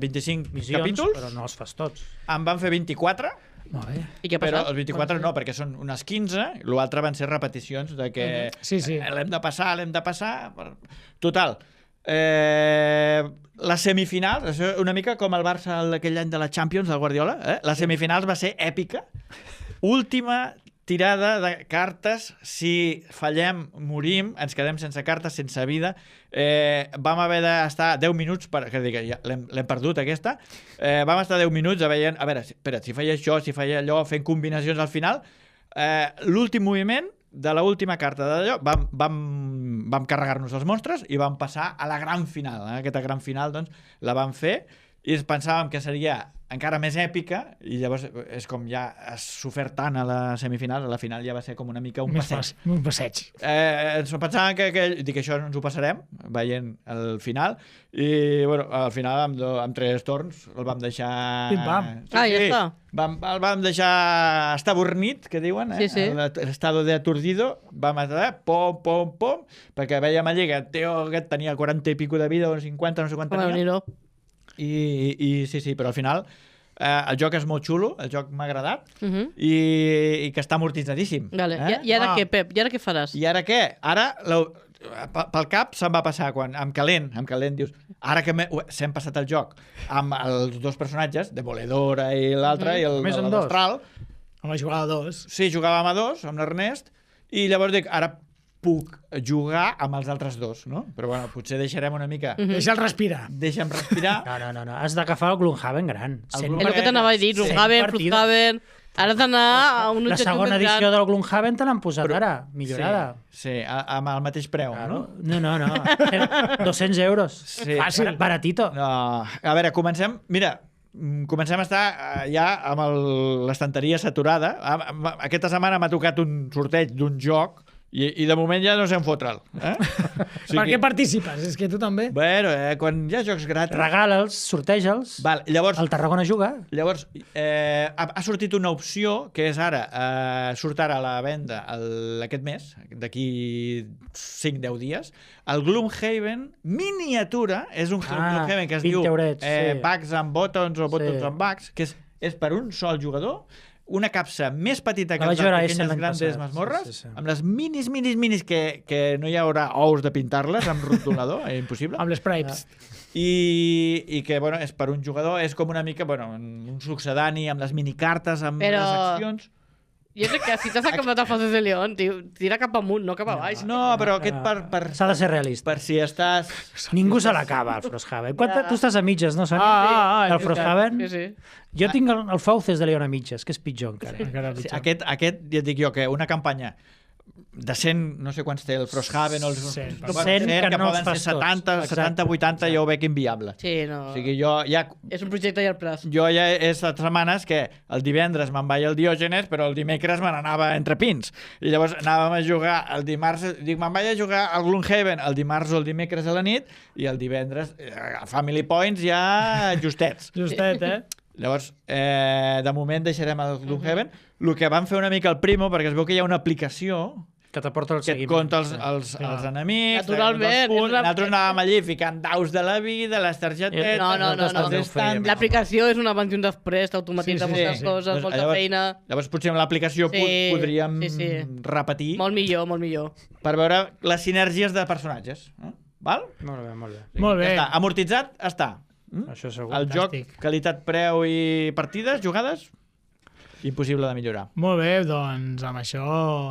Speaker 4: missions,
Speaker 2: capítols.
Speaker 4: Però no els fas tots.
Speaker 2: En van fer 24.
Speaker 4: Molt bé.
Speaker 3: I què ha passat?
Speaker 2: Però els 24 no, perquè són unes 15, l'altre van ser repeticions de que l'hem de passar. Total. Les semifinals, una mica com el Barça aquell any de la Champions del Guardiola, les semifinals va ser èpica. Última tirada de cartes, si fallem, morim, ens quedem sense cartes, sense vida. Vam haver d'estar 10 minuts, que dic, ja l'hem perdut aquesta, vam estar 10 minuts a veure, espera, si feia això, si feia allò, fent combinacions al final. L'últim moviment de l'última carta d'allò, vam carregar-nos els monstres i vam passar a la gran final. Aquesta gran final, doncs, la vam fer i pensàvem que seria encara més èpica i llavors és com ja has sofert tant a la semifinal, a la final ja va ser com una mica un passeig.
Speaker 1: Un passeig.
Speaker 2: Ens pensàvem que dic, això ens ho passarem veient el final i bueno, al final amb 3 torns el vam deixar...
Speaker 1: Pim-pam.
Speaker 3: Ja està.
Speaker 2: El vam deixar estabornit, que diuen,
Speaker 3: Sí.
Speaker 2: l'estado de aturdido, vam estar pom, perquè veiem allí que el tio aquest tenia 40 i pico de vida o 50, no sé quant tenia. I sí, però al final el joc és molt xulo, el joc m'ha agradat i que està amortitzadíssim.
Speaker 3: Vale. I ara què, Pep? I ara què faràs?
Speaker 2: I ara què? Ara, pel cap se'm va passar quan, amb calent dius, ara que s'hem passat el joc amb els 2 personatges, Demoledora i l'altre, i el Austral.
Speaker 1: Home, jugava a 2.
Speaker 2: Sí, jugàvem a 2, amb l'Ernest, i llavors dic, ara puc jugar amb els altres 2, no? Però bueno, potser deixarem una mica...
Speaker 1: Deixa'l respirar.
Speaker 2: Deixa'm respirar.
Speaker 4: No. Has d'agafar el Gloomhaven gran.
Speaker 3: És el que t'anava a dir, Gloomhaven, Gloomhaven... Ara has d'anar a un objectiu més gran.
Speaker 4: La segona edició del Gloomhaven te l'han posat ara, millorada.
Speaker 2: Sí, amb el mateix preu,
Speaker 4: claro. No. 200 euros.
Speaker 2: Sí.
Speaker 4: Fàcil. Baratito.
Speaker 2: No. A veure, comencem a estar ja amb l'estanteria saturada. Aquesta setmana m'ha tocat un sorteig d'un joc i de moment ja no sé en fotre'l.
Speaker 1: Per què participes? És que tu també.
Speaker 2: Bueno, quan hi ha jocs gratis...
Speaker 4: Regala'ls, sorteja'ls.
Speaker 2: Llavors,
Speaker 4: el Tarragona juga.
Speaker 2: Llavors, ha sortit una opció que és ara, surt ara a la venda aquest mes, d'aquí 5-10 dies, el Gloomhaven miniatura, és un Gloomhaven que es diu Bugs and Buttons o Buttons and Bugs, que és per un sol jugador, una capsa més petita que les pequeñas grandes mazmorres, amb les minis que no hi haurà ous de pintar-les amb rotulador, és impossible.
Speaker 1: Amb les sprites.
Speaker 2: I que, bueno, és per un jugador, és com una mica, bueno, un succedani amb les minicartes, amb les accions...
Speaker 3: Jo crec que si t'has acabat a Fases de León, tira cap amunt, no cap a baix.
Speaker 2: No, però aquest per...
Speaker 4: S'ha de ser realista.
Speaker 2: Per si estàs...
Speaker 4: Ningú se l'acaba, el Frosthaven. Tu estàs a mitges, no, Sònia? El Frosthaven?
Speaker 3: Sí.
Speaker 4: Jo tinc el Fauces de León a mitges, que és pitjor encara.
Speaker 2: Aquest, ja et dic jo, que una campanya de 100, no sé quants té el Frosthaven, o els
Speaker 4: 100 que no
Speaker 2: poden ser 70, 80, jo ho veig inviable.
Speaker 3: Sí, no.
Speaker 2: O sigui, jo ja...
Speaker 3: És un projecte a llarg plaç.
Speaker 2: Jo ja he estat setmanes que el divendres me'n vaig al Diògenes, però el dimecres me n'anava entre pins. I llavors anàvem a jugar el dimarts, dic, me'n vaig a jugar al Gloomhaven el dimarts o el dimecres a la nit, i el divendres, Family Points ja justets.
Speaker 1: Justet,
Speaker 2: Llavors, de moment deixarem el Gloomhaven. El que van fer una mica el Primo, perquè es veu que hi ha una aplicació
Speaker 4: que t'aporta el
Speaker 2: que et compta els enemics,
Speaker 3: naturalment,
Speaker 2: nosaltres anàvem allí ficant daus de la vida, les targetetes,
Speaker 3: no. L'aplicació és un abans i un després, t'automatitza moltes coses, molta feina.
Speaker 2: Llavors potser amb l'aplicació podríem repetir.
Speaker 3: Molt millor.
Speaker 2: Per veure les sinergies de personatges. Val?
Speaker 4: Molt bé.
Speaker 2: Ja està. Amortitzat, està.
Speaker 4: Això segur.
Speaker 2: El joc, qualitat, preu i partides, jugades, impossible de millorar.
Speaker 1: Molt bé, doncs amb això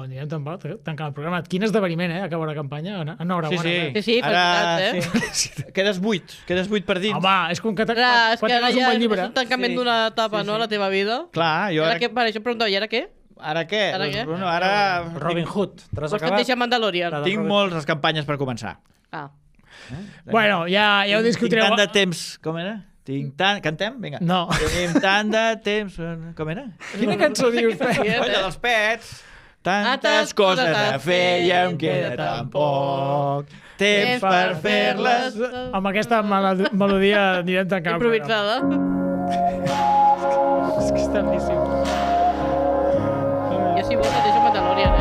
Speaker 1: anirem tancant el programa. Quin esdeveniment, acaba la campanya. Enhorabona.
Speaker 3: Sí,
Speaker 2: felicitats, Quedes 8 per dins.
Speaker 1: Home, és com que
Speaker 3: quan tens un bon llibre. És un tancament d'una etapa, no?, a la teva vida.
Speaker 2: Clar, jo
Speaker 3: ara... Això em preguntava, i ara què?
Speaker 2: Ara què? Bueno, ara...
Speaker 4: Robin Hood.
Speaker 3: Vols que et deixa Mandalorian?
Speaker 2: Tinc moltes campanyes per començar.
Speaker 1: Bueno, ja ho discutireu.
Speaker 2: Tinc tant de temps... Com era? Cantem? Vinga.
Speaker 1: No.
Speaker 2: Tenim tant de temps... Com era?
Speaker 1: Quina cançó dius, Pep?
Speaker 2: Olla dels pets. Tantes coses a fer i em queda tan poc temps per fer-les.
Speaker 1: Amb aquesta melodia anirem tancant el
Speaker 3: programa. Improvisada.
Speaker 1: És que està boníssim.
Speaker 3: Jo si vols et deixo Mandalorian,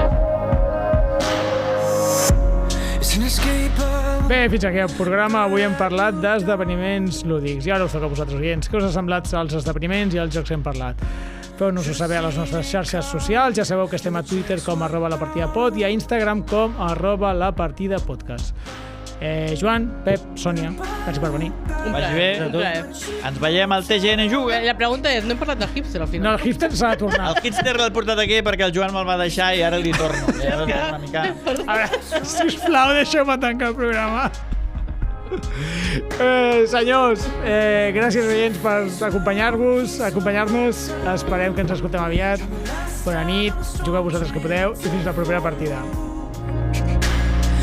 Speaker 1: Bé, fins aquí el programa. Avui hem parlat d'esdeveniments lúdics. I ara us toca a vosaltres, oients. Què us ha semblat els esdeveniments i els jocs que hem parlat? Feu-nos-ho saber a les nostres xarxes socials. Ja sabeu que estem a Twitter com @lapartidapod i a Instagram com @lapartidapodcast. Joan, Pep, Sònia, gràcies per venir.
Speaker 2: Vagi bé.
Speaker 3: Un plaer.
Speaker 2: Ens veiem al TGN Juga.
Speaker 3: La pregunta és, no hem parlat del hipster al
Speaker 1: No,
Speaker 3: final.
Speaker 1: el hipster s'ha de tornar.
Speaker 2: El hipster l'he portat aquí perquè el Joan me'l va deixar i ara li torno. Una mica...
Speaker 1: A veure, sisplau, deixeu-me tancar el programa. Senyors, gràcies oients per acompanyar-nos. Esperem que ens escoltem aviat. Bona nit, jugueu vosaltres que podeu i fins la propera partida.